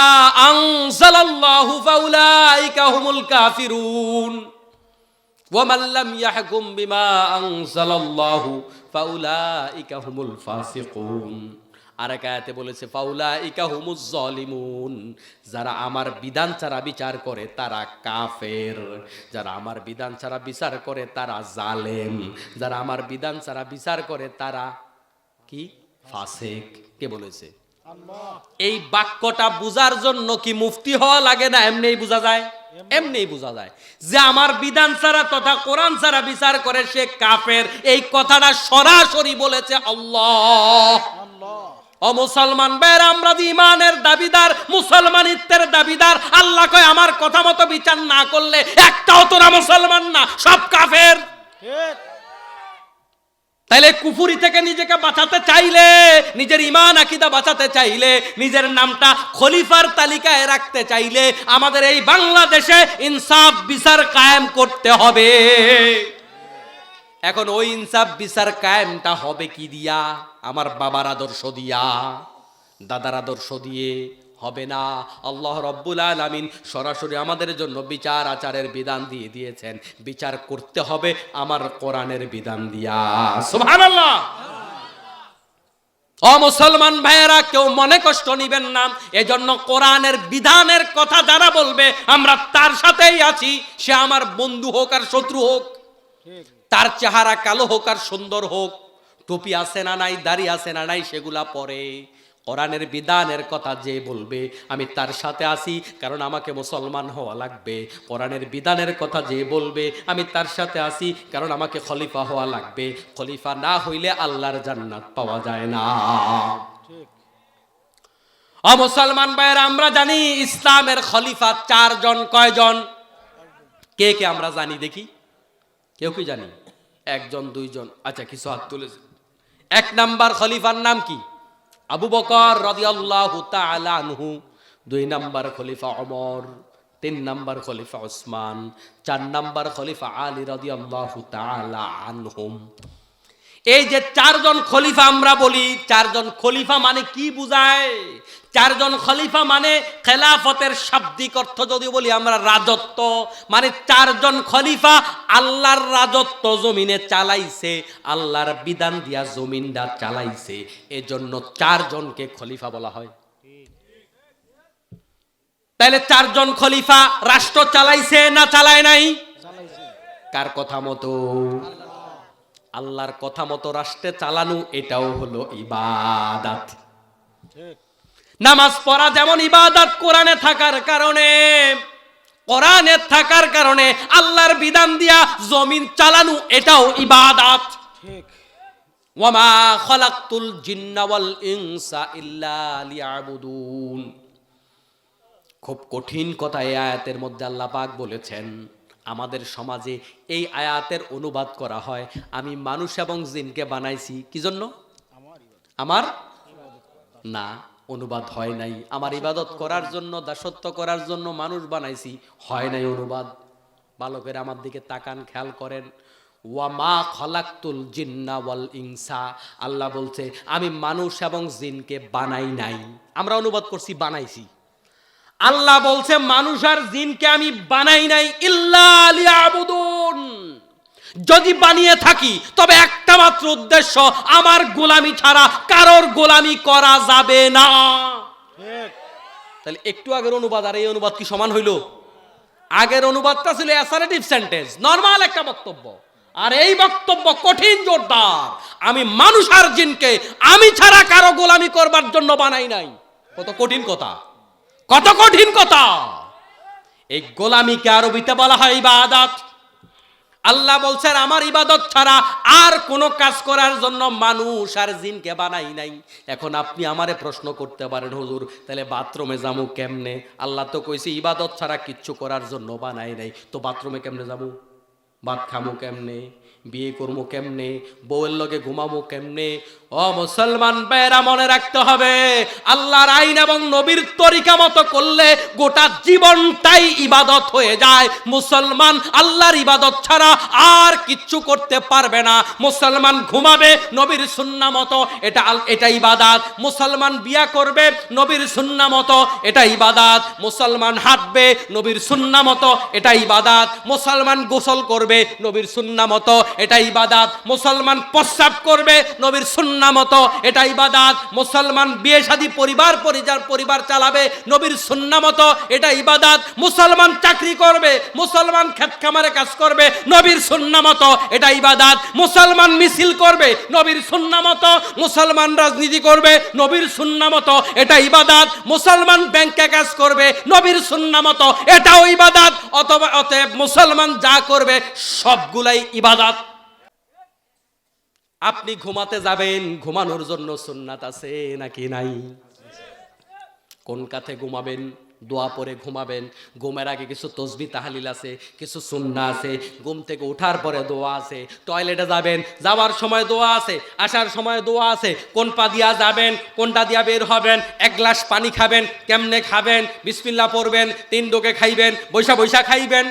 আনজালাল্লাহু ফাউলাইকা হুমুল কাফিরুন। ওয়ামান লাম ইয়াহকুম বিমা আনজালাল্লাহু ফাউলাইকা হুমুল ফাসিকুন। আর এক আয়াতে বলেছে ফাউলাইকা হুমুজ জালিমুন। যারা আমার বিধান ছাড়া বিচার করে তারা কাফের। যারা আমার বিধান ছাড়া বিচার করে তারা জালেম। যারা আমার বিধান ছাড়া বিচার করে তারা কি? ফাসিক। কে বলেছে? এই বাক্যটা বুঝার জন্য কি মুফতি হওয়া লাগে না? এমনিই বোঝা যায়, এমনিই বোঝা যায় যে আমার বিধান ছাড়া তথা কোরআন ছাড়া বিচার করে সে কাফের। এই কথাটা সরাসরি বলেছে আল্লাহ। ও মুসলমান ভাইরা, আমরা যে ইমানের দাবিদার, মুসলমানিত্বের দাবিদার, আল্লাহ কয় আমার কথা মতো বিচার না করলে একটাও তোরা মুসলমান না, সব কাফের।
ঠিক।
তাইলে কুফুরি থেকে নিজেকে বাঁচাতে চাইলে, নিজের ইমান আকীদা বাঁচাতে চাইলে, নিজের নামটা খলিফার তালিকায় রাখতে চাইলে আমাদের এই বাংলাদেশে ইনসাফ বিচার কায়েম করতে হবে। এখন ওই ইনসাফ বিচার কায়েমটা হবে কি দিয়া? আমার বাবার আদর্শ দিয়া, দাদার আদর্শ দিয়ে হবে না। আল্লাহ রাব্বুল আলামিন সরাসরি আমাদের জন্য বিচার আচারের বিধান দিয়ে দিয়েছেন। বিচার করতে হবে আমার কোরআনের বিধান দিয়া। সুবহানাল্লাহ। ও মুসলমান ভাইয়েরা, কেউ মনে কষ্ট নিবেন না। এজন্য কোরআনের বিধানের কথা যারা বলবে আমরা তার সাথেই আছি। সে আমার বন্ধু হোক আর শত্রু হোক,
ঠিক।
তার চেহারা কালো হোক আর সুন্দর হোক, টুপি আছে না নাই, দাড়ি আছে না নাই, সেগুলা পরে। কোরআনের বিধানের কথা যে বলবে আমি তার সাথে আছি, কারণ আমাকে মুসলমান হওয়া লাগবে। কোরআনের বিধানের কথা যে বলবে আমি তার সাথে আছি, কারণ আমাকে খলিফা হওয়া লাগবে। খলিফা না হইলে আল্লাহর জান্নাত পাওয়া যায় না।
ঠিক।
মুসলমান ভাইয়েরা, আমরা জানি ইসলামের খলিফা 4 জন। কয়জন? কে কে আমরা জানি দেখি? কেউ কি জানি? 1 জন, 2 জন? আচ্ছা, কিছু হাত তুলেছে। 1 নাম্বার খলিফার নাম কি? আবু বকর রাদিয়াল্লাহু তাআলা আনহু। 2 নাম্বার খলিফা ওমর। 3 নাম্বার খলিফা উসমান। 4 নাম্বার খলিফা আলী রাদিয়াল্লাহু তাআলা আনহুম। এই যে 4 জন খলিফা আমরা বলি, 4 জন খলিফা মানে কি বুঝায়? 4 জন খলিফা মানে খেলাফতের শাব্দিক অর্থ যদি বলি আমরা রাজত্ব, মানে 4 জন খলিফা আল্লাহর রাজত্ব জমিনে চালাইছে, আল্লাহর বিধান দিয়া জমিনটা চালাইছে, এজন্য 4 জনকে খলিফা বলা হয়। তাহলে 4 জন খলিফা রাষ্ট্র চালাইছে না চালায় নাই?
চালাইছে।
কার কথা মতো? আল্লাহর কথা মতো রাষ্ট্রে চালানো, এটাও হলো ইবাদত।
ঠিক।
নামাজ পড়া যেমন ইবাদত, কোরআনে থাকার কারণে, কোরআনে থাকার কারণে আল্লাহর বিধান দিয়া জমিন চালানো, এটাও ইবাদত।
ঠিক।
ওয়ামা খালাকতুল জিন্না ওয়াল ইনসা ইল্লা লিয়াবুদুন। খুব কঠিন কথা এই আয়াতের মধ্যে আল্লাহ পাক বলেছেন। আমাদের সমাজে এই আয়াতের অনুবাদ করা হয়, আমি মানুষ এবং জিনকে বানাইছি কি জন্য? আমার না, অনুবাদ হয় নাই। আমার ইবাদত করার জন্য, দাসত্ব করার জন্য মানুষ বানাইছি, হয় নাই অনুবাদ। ভালো করে আমার দিকে তাকান, খেয়াল করেন। ওয়ামা খালাকতুল জিন্না ওয়াল ইনসা, আল্লাহ বলছে আমি মানুষ এবং জিনকে বানাই নাই। আমরা অনুবাদ করছি বানাইছি। আল্লাহ বলছে মানুষ আর জিনকে আমি বানাই নাই ইল্লা লিয়াবুদুন। যদি বানিয়ে থাকি তবে একটা মাত্র উদ্দেশ্য, আমার গোলামি ছাড়া কারোর গোলামি করা যাবে না।
ঠিক।
তাহলে একটু আগের অনুবাদ আর এই অনুবাদ কি সমান হইল? আগের অনুবাদটা ছিল অ্যাসারেটিভ সেন্টেন্স, নরমাল একটা বক্তব্য, আর এই বক্তব্য কঠিন, জোরদার। আমি মানুষ আর জিনকে আমি ছাড়া কারো গোলামি করবার জন্য বানাই নাই। কত কঠিন কথা, কত কঠিন কথা! এই গোলামিকে আরবিতে বলা হয় ইবাদত। আল্লাহ বলছেন আমার ইবাদত ছাড়া আর কোনো কাজ করার জন্য মানুষ আর জিনকে বানাই নাই। এখন আপনি আমারে প্রশ্ন করতে পারেন, হুজুর তাহলে বাথরুমে যাবো কেমনে? আল্লাহ তো কইছে ইবাদত ছাড়া কিচ্ছু করার জন্য বানাই নাই, তো বাথরুমে কেমনে যাবো? ভাত খামো কেমনে? বিয়ে করবো কেমনে? বউয়ের লগে ঘুমাবো কেমনে? ও মুসলমান ভাইরা, মনে রাখতে হবে আল্লাহর আইন এবং নবীর তরিকা মতো করলে গোটা জীবনটাই ইবাদত হয়ে যায়। মুসলমান আল্লাহর ইবাদত ছাড়া আর কিচ্ছু করতে পারবে না। মুসলমান ঘুমাবে নবীর সুন্নাহ মতো, এটা ইবাদত। মুসলমান বিয়া করবে নবীর সুন্নাহ মতো, এটা ইবাদত। মুসলমান হাঁটবে নবীর সুন্নাহ মতো, এটা ইবাদত। মুসলমান গোসল করবে নবীর সুন্নাহ মতো, এটা ইবাদত। মুসলমান প্রস্রাব করবে নবীর সুন্নাহ মতো, এটা ইবাদত। মুসলমান বিয়ে শাদী পরিবার চালাবে নবীর সুন্নাহ মতো, এটা ইবাদত। মুসলমান চাকরি করবে, মুসলমান ক্ষেত খামারে কাজ করবে নবীর সুন্নাহ মতো, এটা ইবাদত। মুসলমান মিছিল করবে নবীর সুন্নাহ মতো, মুসলমান রাজনীতি করবে নবীর সুন্নাহ মতো, এটা ইবাদত। মুসলমান ব্যাংকে কাজ করবে নবীর সুন্নাহ মতো, এটাও ইবাদত। অতএব মুসলমান যা করবে সবগুলাই ইবাদত। আপনি ঘুমাতে যাবেন, ঘুমানোর জন্য সুন্নাত আছে নাকি নাই? কোন কাতে ঘুমাবেন? দোয়া পরে ঘুমাবেন। ঘুমের আগে কিছু তসবিহ তাহলিল আছে, কিছু সুন্নাহ আছে। ঘুম থেকে ওঠার পরে দোয়া আছে। টয়লেটে যাবেন, যাওয়ার সময় দোয়া আছে, আসার সময় দোয়া আছে। কোন পা দিয়া যাবেন, কোনটা দিয়া বের হবেন, 1 গ্লাস পানি খাবেন, কেমনে খাবেন, বিসমিল্লাহ পড়বেন, 3 ডোকে খাইবেন, বৈশা বৈশা খাইবেন।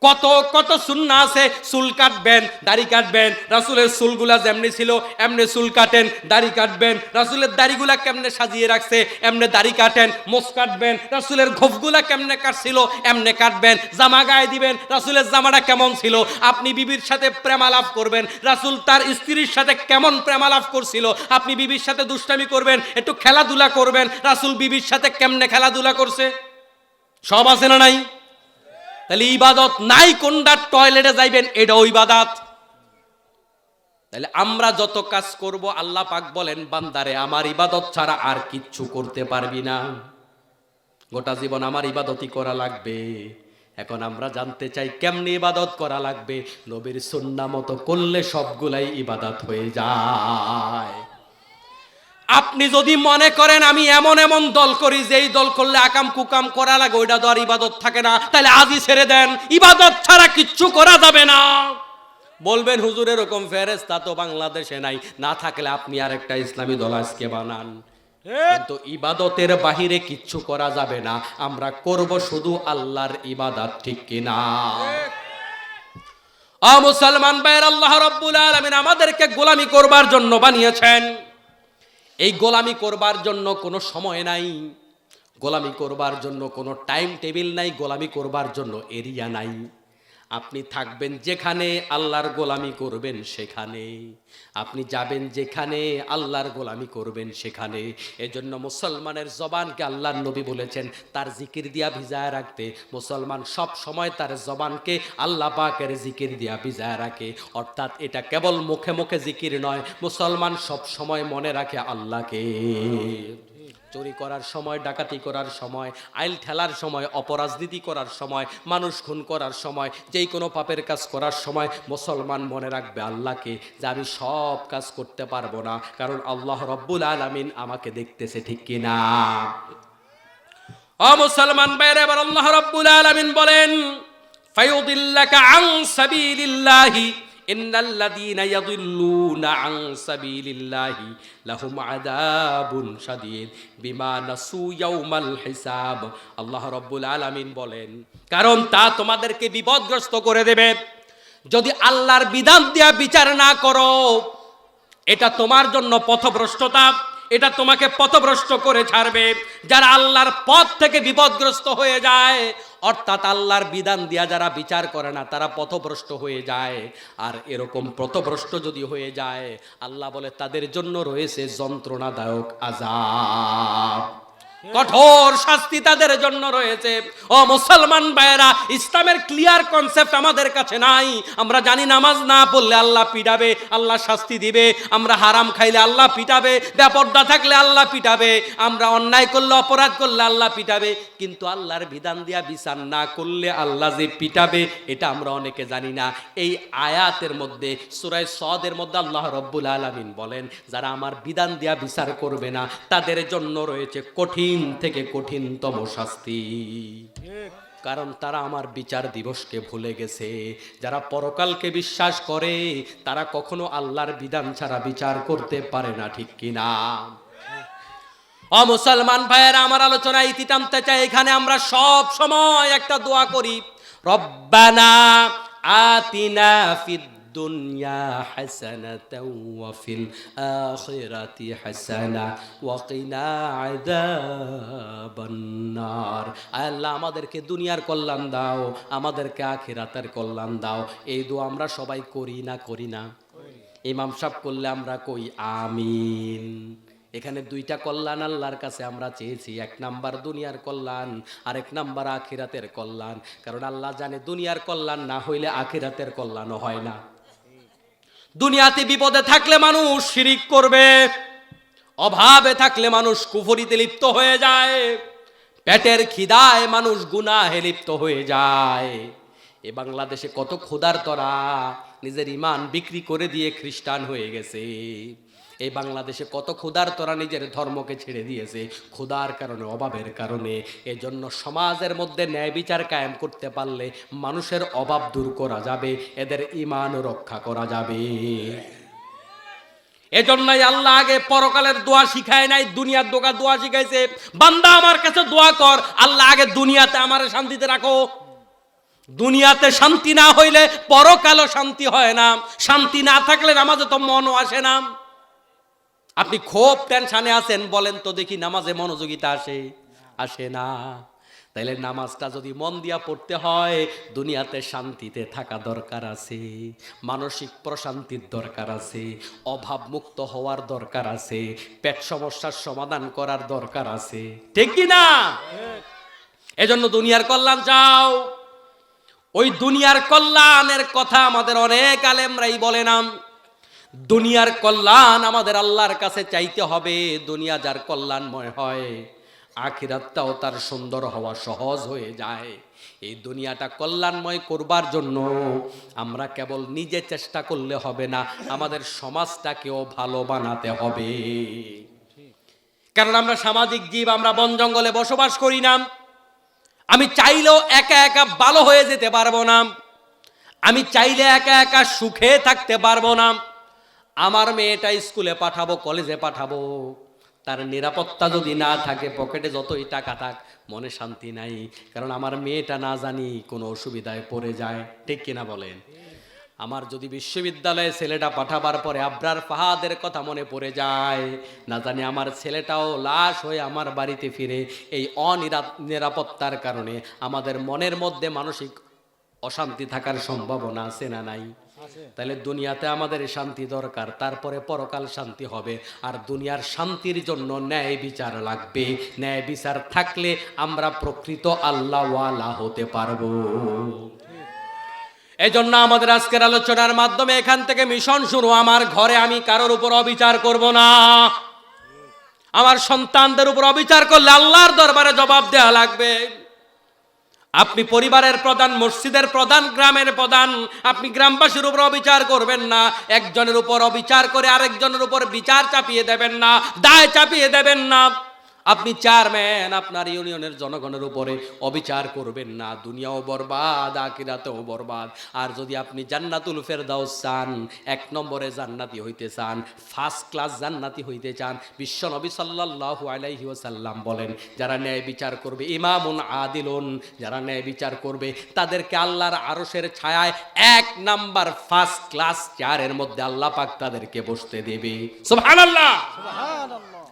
কত কত সুন্নাহ আছে। চুল কাটবেন, দাড়ি কাটবেন, রাসূলের চুলগুলা যেমনি ছিল এমনি চুল কাটেন, দাড়ি কাটবেন। রাসূলের দাড়িগুলা কেমনে সাজিয়ে রাখছে এমনি দাড়ি কাটেন। মোছ কাটবেন, রাসূলের গোফগুলা কেমনে কাটছিল এমনে কাটবেন। জামা গায়ে দিবেন, রাসূলের জামাটা কেমন ছিল। আপনি বিবির সাথে প্রেমালাপ করবেন, রাসূল তার স্ত্রীর সাথে কেমন প্রেমালাপ করছিল। আপনি বিবির সাথে দুষ্টামি করবেন, একটু খেলাধুলা করবেন, রাসূল বিবির সাথে কেমনে খেলাধুলা করছে। সব আছে না নাই? তাহলে ইবাদত নাই কোনটা? টয়লেটে যাইবেন, এটাও ইবাদত। তাহলে আমরা যত কাজ করব আল্লাহ পাক বলেন বান্দারে আমার ইবাদত ছাড়া আর কিচ্ছু করতে পারবি না, গোটা জীবন আমার ইবাদতই করা লাগবে। এখন আমরা জানতে চাই কেমনে ইবাদত করা লাগবে। নবীর সুন্নাহ মতো করলে সবগুলাই ইবাদত হয়ে যায়। আপনি যদি মনে করেন আমি এমন এমন দল করি যেই দল করলে আকাম কুকাম করা লাগে, ওইটা তো আর ইবাদত থাকে না, তাহলে আজই ছেড়ে দেন, ইবাদত ছাড়া কিচ্ছু করা যাবে না। বলবেন হুজুর এরকম ফেরেশতা তো বাংলাদেশে নাই, না থাকলে আপনি আরেকটা ইসলামী দল আজকে বানান। কিন্তু ইবাদতের বাহিরে কিচ্ছু করা যাবে না, আমরা করব শুধু আল্লাহর ইবাদত, ঠিক কিনা? মুসলমান ভাইয়ের, আল্লাহ রাব্বুল আলামিন আমাদেরকে গোলামি করবার জন্য বানিয়েছেন। এই গোলামি করবার জন্য কোনো সময় নাই, গোলামি করবার জন্য কোনো টাইম টেবিল নাই, গোলামি করবার জন্য এরিয়া নাই। আপনি থাকবেন যেখানে আল্লাহর গোলামি করবেন সেখানে, আপনি যাবেন যেখানে আল্লাহর গোলামি করবেন সেখানে। এজন্য মুসলমানের জবানকে আল্লাহর নবী বলেছেন তার জিকির দিয়া ভিজায় রাখতে। মুসলমান সব সময় তার জবানকে আল্লাহ পাকের জিকির দিয়া ভিজায় রাখে, অর্থাৎ এটা কেবল মুখে মুখে জিকির নয়, মুসলমান সব সময় মনে রাখে আল্লাহকে। চুরি করার সময়, ডাকাতি করার সময়, আইল ঠেলার সময়, অপরাজনীতি করার সময়, মানুষ খুন করার সময়, যেই কোনো পাপের কাজ করার সময় মুসলমান মনে রাখবে আল্লাহকে, যে আমি সব কাজ করতে পারবো না, কারণ আল্লাহ রাব্বুল আলামিন আমাকে দেখতেছে, ঠিক কিনা? ও মুসলমান ভাইরা, এবার আল্লাহ রাব্বুল আলামিন বলেন ফায়ুদিল্লাকা আন সাবিলিল্লাহি ইন্নাল্লাযীনা ইয়াযিল্লুনা আন সাবিলিল্লাহি লাহুম আযাবুন শাদীদ বিমা নাসু ইয়াউমাল হিসাব। আল্লাহ রাব্বুল আলামিন বলেন কারণ তা তোমাদেরকে বিপদগ্রস্ত করে দেবে যদি আল্লাহর বিধান দিয়া বিচার না করো। এটা তোমার জন্য পথভ্রষ্টতা, এটা তোমাকে পথভ্রষ্ট করে ছাড়বে। যারা আল্লাহর পথ থেকে বিপদগ্রস্ত হয়ে যায়, অর্থাৎ আল্লাহর বিধান দিয়া যারা বিচার করে না, তারা পথভ্রষ্ট হয়ে যায়। আর এরকম পথভ্রষ্ট যদি হয়ে যায়, আল্লাহ বলে তাদের জন্য রয়েছে যন্ত্রণাদায়ক আযাব, কঠোর শাস্তি তাদের জন্য রয়েছে। ও মুসলমান ভাইয়েরা, ইসলামের ক্লিয়ার কনসেপ্ট আমাদের কাছে নাই। আমরা জানি নামাজ না পড়লে আল্লাহ পিটাবে, আল্লাহ শাস্তি দিবে। আমরা হারাম খাইলে আল্লাহ পিটাবে, বেপরদা থাকলে আল্লাহ পিটাবে, আমরা অন্যায় করলে, অপরাধ করলে আল্লাহ পিটাবে। কিন্তু আল্লাহর বিধান দিয়া বিচার না করলে আল্লাহ যে পিটাবে, এটা আমরা অনেকে জানি না। এই আয়াতের মধ্যে, সূরা সদের মধ্যে আল্লাহ রাব্বুল আলামিন বলেন যারা আমার বিধান দিয়া বিচার করবে না, তাদের জন্য রয়েছে কঠিন থেকে কঠিনতম শাস্তি, কারণ তারা আমার বিচার দিবসকে ভুলে গেছে। যারা পরকালকে বিশ্বাস করে, তারা কখনো আল্লাহর বিধান ছাড়া বিচার করতে পারে না, ঠিক কিনা? ও মুসলমান ভাইয়েরা, আমার আলোচনা ইতি টানতে চাই। এখানে আমরা সব সময় একটা দোয়া করি, রব্বানা আতিনা ফিদ দুনিয়া হাসানাতাও ওয়া ফিল আখিরাতি হাসানা ওয়া কিনা আযাবান নার। আল্লাহ আমাদেরকে দুনিয়ার কল্যাণ দাও, আমাদেরকে আখিরাতের কল্যাণ দাও। এই দোয়া আমরা সবাই করি না? করি না? ইমাম সাহেব করলে আমরা কই আমিন। এখানে দুইটা কল্যাণ আল্লাহর কাছে আমরা চেয়েছি, এক নাম্বার দুনিয়ার কল্যাণ, আর এক নাম্বার আখিরাতের কল্যাণ। কারণ আল্লাহ জানে দুনিয়ার কল্যাণ না হইলে আখিরাতের কল্যাণও হয় না। দুনিয়াতে বিপদে থাকলে মানুষ শিরিক করবে, অভাবে থাকলে মানুষ কুফরিতে লিপ্ত হয়ে যায়, পেটের খিদায় মানুষ গুনাহে লিপ্ত হয়ে যায়। এ বাংলাদেশে কত ক্ষুধার্তরা নিজের ঈমান বিক্রি করে দিয়ে খ্রিস্টান হয়ে গেছে। এই বাংলাদেশে কত ক্ষুধার্তরা নিজের ধর্মকে ছেড়ে দিয়েছে ক্ষুধার কারণে, অভাবের কারণে। এজন্য সমাজের মধ্যে ন্যায় বিচার কায়েম করতে পারলে মানুষের অভাব দূর করা যাবে, এদের ঈমানও রক্ষা করা যাবে। এজন্যই আল্লাহ আগে পরকালের দোয়া শিখায় নাই, দুনিয়ার দোয়া শিখাইছে। বান্দা আমার কাছে দোয়া কর, আল্লাহ আগে দুনিয়াতে আমার শান্তিতে রাখো। দুনিয়াতে শান্তি না হইলে পরকালও শান্তি হয় না। শান্তি না থাকলে নামাজে তো মনও আসে না। আপনি খুব টেনশনে আছেন, বলেন তো দেখি নামাজে মনোযোগিতা আসে না। তাইলে নামাজটা যদি মন দিয়া পড়তে হয়, দুনিয়াতে শান্তিতে থাকা দরকার আছে, মানসিক প্রশান্তির দরকার আছে, অভাব মুক্ত হওয়ার দরকার আছে, পেট সমস্যার সমাধান করার দরকার আছে, ঠিক কি না? এজন্য দুনিয়ার কল্যাণ চাও। ওই দুনিয়ার কল্যাণের কথা আমাদের অনেক আলেমরাই বলে না। দুনিয়ার কল্যাণ আমাদের আল্লাহর কাছে চাইতে হবে। দুনিয়া যার কল্যাণময় হয়, আখিরাতটাও তার সুন্দর হওয়া সহজ হয়ে যায়। এই দুনিয়াটা কল্যাণময় করবার জন্য আমরা কেবল নিজে চেষ্টা করলে হবে না, আমাদের সমাজটাকেও ভালো বানাতে হবে। কারণ আমরা সামাজিক জীব, আমরা বন জঙ্গলে বসবাস করি না। আমি চাইলেও একা একা ভালো হয়ে যেতে পারবো না, আমি চাইলে একা একা সুখে থাকতে পারবো না। আমার মেয়েটা স্কুলে পাঠাবো, কলেজে পাঠাবো, তার নিরাপত্তা যদি না থাকে, পকেটে যতই টাকা থাক, মনে শান্তি নাই। কারণ আমার মেয়েটা না জানি কোনো অসুবিধায় পড়ে যায়, ঠিক কিনা বলেন? আমার যদি বিশ্ববিদ্যালয়ে ছেলেটা পাঠাবার পরে আবরার ফাহাদের কথা মনে পড়ে যায়, না জানি আমার ছেলেটাও লাশ হয়ে আমার বাড়িতে ফিরে। এই নিরাপত্তার কারণে আমাদের মনের মধ্যে মানসিক অশান্তি থাকার সম্ভাবনা আছে না নাই? তাহলে দুনিয়াতে আমাদের শান্তি দরকার, তারপরে পরকাল শান্তি হবে। আর দুনিয়ার শান্তির জন্য ন্যায় বিচার লাগবে। ন্যায় বিচার থাকলে আমরা প্রকৃত আল্লাহওয়ালা হতে পারবো। এই জন্য আমাদের আজকের আলোচনার মাধ্যমে এখান থেকে মিশন শুরু। আমার ঘরে আমি কারোর উপর অবিচার করব না। আমার সন্তানদের উপর অবিচার করলে আল্লাহর দরবারে জবাব দেওয়া লাগবে। আপনি পরিবারের প্রধান, মসজিদের প্রধান, গ্রামের প্রধান, আপনি গ্রামবাসীর উপর অবিচার করবেন না। একজনের উপর অবিচার করে আরেকজনের উপর বিচার চাপিয়ে দেবেন না, দায় চাপিয়ে দেবেন না। আপনি চেয়ারম্যান, আপনার ইউনিয়নের জনগণের উপরে অবিচার করবেন না। দুনিয়াও বরবাদ, আখিরাতেও বরবাদ। আর যদি আপনি জান্নাতুল ফেরদাউস চান, এক নম্বরে জান্নাতি হইতে চান, ফার্স্ট ক্লাস জান্নাতি হইতে চান, বিশ্ব নবী সাল্লাল্লাহু আলাইহি ওয়াসাল্লাম বলেন, যারা ন্যায় বিচার করবে, ইমামুন আদিলুন, যারা ন্যায় বিচার করবে, তাদেরকে আল্লাহর আরশের ছায়ায় এক নাম্বার ফার্স্ট ক্লাস চেয়ারের মধ্যে আল্লাহ পাক তাদেরকে বসতে দেবে। সুবহানাল্লাহ।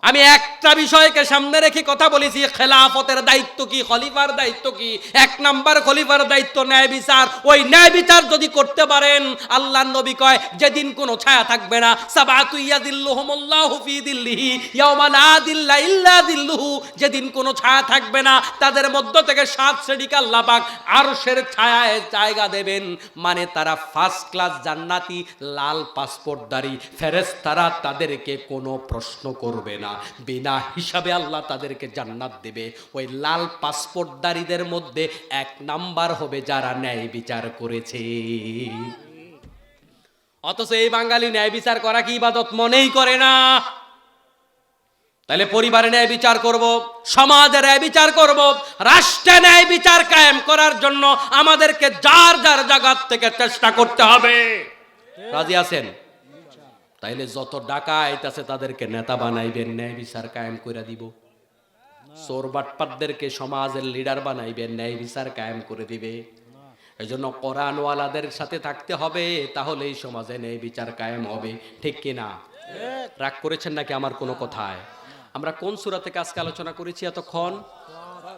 আমি একটা বিষয়কে সামনে রেখে কথা বলেছি, খেলাফতের দায়িত্ব কি, খলিফার দায়িত্ব কি? এক নাম্বার খলিফার দায়িত্ব ন্যায় বিচার। ওই ন্যায় বিচার যদি করতে পারেন, আল্লাহর নবী কয় যেদিন কোনো ছায়া থাকবে না, সাবাতু ইয়াদিল্লুহুমুল্লাহু ফি দিল্লিহি ইয়াওমা লা দিল্লা ইল্লা দিল্লুহু, যেদিন কোনো ছায়া থাকবে না, তাদের মধ্য থেকে 7 শ্রেণীকে আল্লাহ পাক আরশের ছায়ায় জায়গা দেবেন। মানে তারা ফার্স্ট ক্লাস জান্নাতি, লাল পাসপোর্টধারী ফেরেশতারা তাদেরকে কোনো প্রশ্ন করবে না, বিনা হিসাবে আল্লাহ তাদেরকে জান্নাত দেবে। ওই লাল পাসপোর্টধারীদের মধ্যে এক নাম্বার হবে যারা ন্যায় বিচার করেছে। অথচ এই বাঙালি ন্যায় বিচার করা কি ইবাদত মনেই করে না। তাহলে পরিবারে ন্যায় বিচার করব, সমাজে ন্যায় বিচার করব, রাষ্ট্রে ন্যায় বিচার কায়েম করার জন্য আমাদেরকে যার যার জায়গা থেকে চেষ্টা করতে হবে। রাজি আছেন? তাইলে যত ডাকাত আছে তাদেরকে নেতা বানাইবেন, ন্যায় বিচার কায়েম করে দিব। চোর বাটপারদেরকে সমাজের লিডার বানাইবেন, ন্যায় বিচার কায়েম করে দিবে। এই জন্য কোরআনওয়ালাদের সাথে থাকতে হবে, তাহলেই সমাজে ন্যায় বিচার কায়েম হবে, ঠিক কিনা? রাগ করেছেন নাকি আমার কোনো কথায়? আমরা কোন সূরা থেকে আজকে আলোচনা করেছি এতক্ষণ?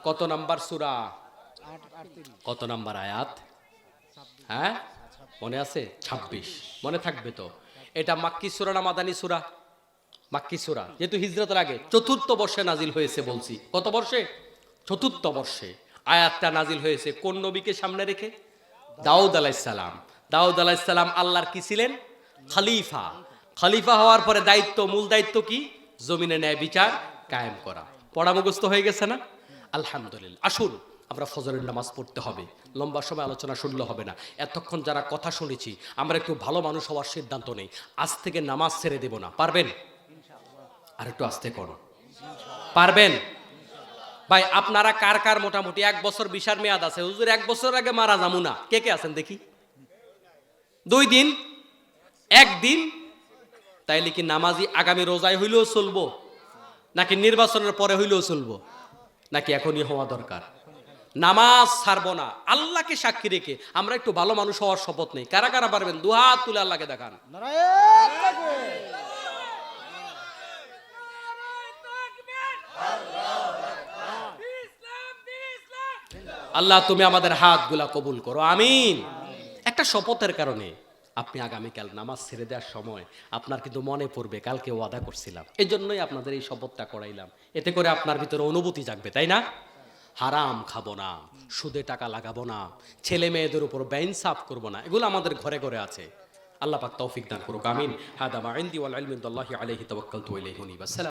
কত নাম্বার সূরা, কত নাম্বার আয়াত? হ্যাঁ, মনে আছে? 26। মনে থাকবে তো? এটা মাক্কি সূরা না মাদানী সূরা? মাক্কি সূরা, যেহেতু হিজরতের আগে 4th বর্ষে নাজিল হয়েছে। বলছি কত বর্ষে? 4th বর্ষে। আয়াতটা নাজিল হয়েছে কোন নবীকে সামনে রেখে? দাউদ আলাইহিস সালাম। দাউদ আলাইহিস সালাম আল্লাহর কি ছিলেন? খলিফা। খলিফা হওয়ার পরে দায়িত্ব, মূল দায়িত্ব কি? জমিনে ন্যায় বিচার কায়েম করা। পড়া মুখস্থ হয়ে গেছে না? আলহামদুলিল্লাহ। আসুন আমরা ফজরের নামাজ পড়তে হবে। লম্বা সময় আলোচনা শুনলে হবে না। এতক্ষণ যারা কথা শুনেছি, আমরা একটু ভালো মানুষ হওয়ার সিদ্ধান্ত নেই। আজ থেকে নামাজ ছেড়ে দেব না। পারবেন? আর একটু আস্তে করো। পারবেন? ভাই আপনারা কার কার মোটামুটি 1 বছর ভিসার মেয়াদ আছে? হুজুর 1 বছর আগে মারা যামু না, কে কে আছেন দেখি? 2 দিন, 1 দিন। তাইলে কি নামাজি আগামী রোজায় হইলেও চলবো, নাকি নির্বাচনের পরে হইলেও চলবো, নাকি এখনই হওয়া দরকার? নামাজ ছাড়বো না। আল্লাহকে সাক্ষী রেখে আমরা একটু ভালো মানুষ হওয়ার শপথ নেই। কারা কারা পারবেন? দুহাত তুলে আল্লাহকে দেখান। আল্লাহ তুমি আমাদের হাতগুলা কবুল করো, আমিন। একটা শপথের কারণে আপনি আগামীকাল নামাজ ছেড়ে দেওয়ার সময় আপনার কিন্তু মনে পড়বে কালকে ওয়াদা করছিলাম। এই জন্যই আপনাদের এই শপথটা করাইলাম। এতে করে আপনার ভিতরে অনুভূতি জাগবে, তাই না? হারাম খাবো না, সুদে টাকা লাগাবো না, ছেলে মেয়েদের উপর বেইনসাফ করবো না। এগুলো আমাদের ঘরে ঘরে আছে। আল্লাহ পাক তৌফিক দান করুক আমিন। হাদা মা ইনদি ওয়াল ইলমু ইনদাল্লাহি আলাইহি তাওয়াক্কালতু ওয়া ইলাইহি উনীব। আসসালামু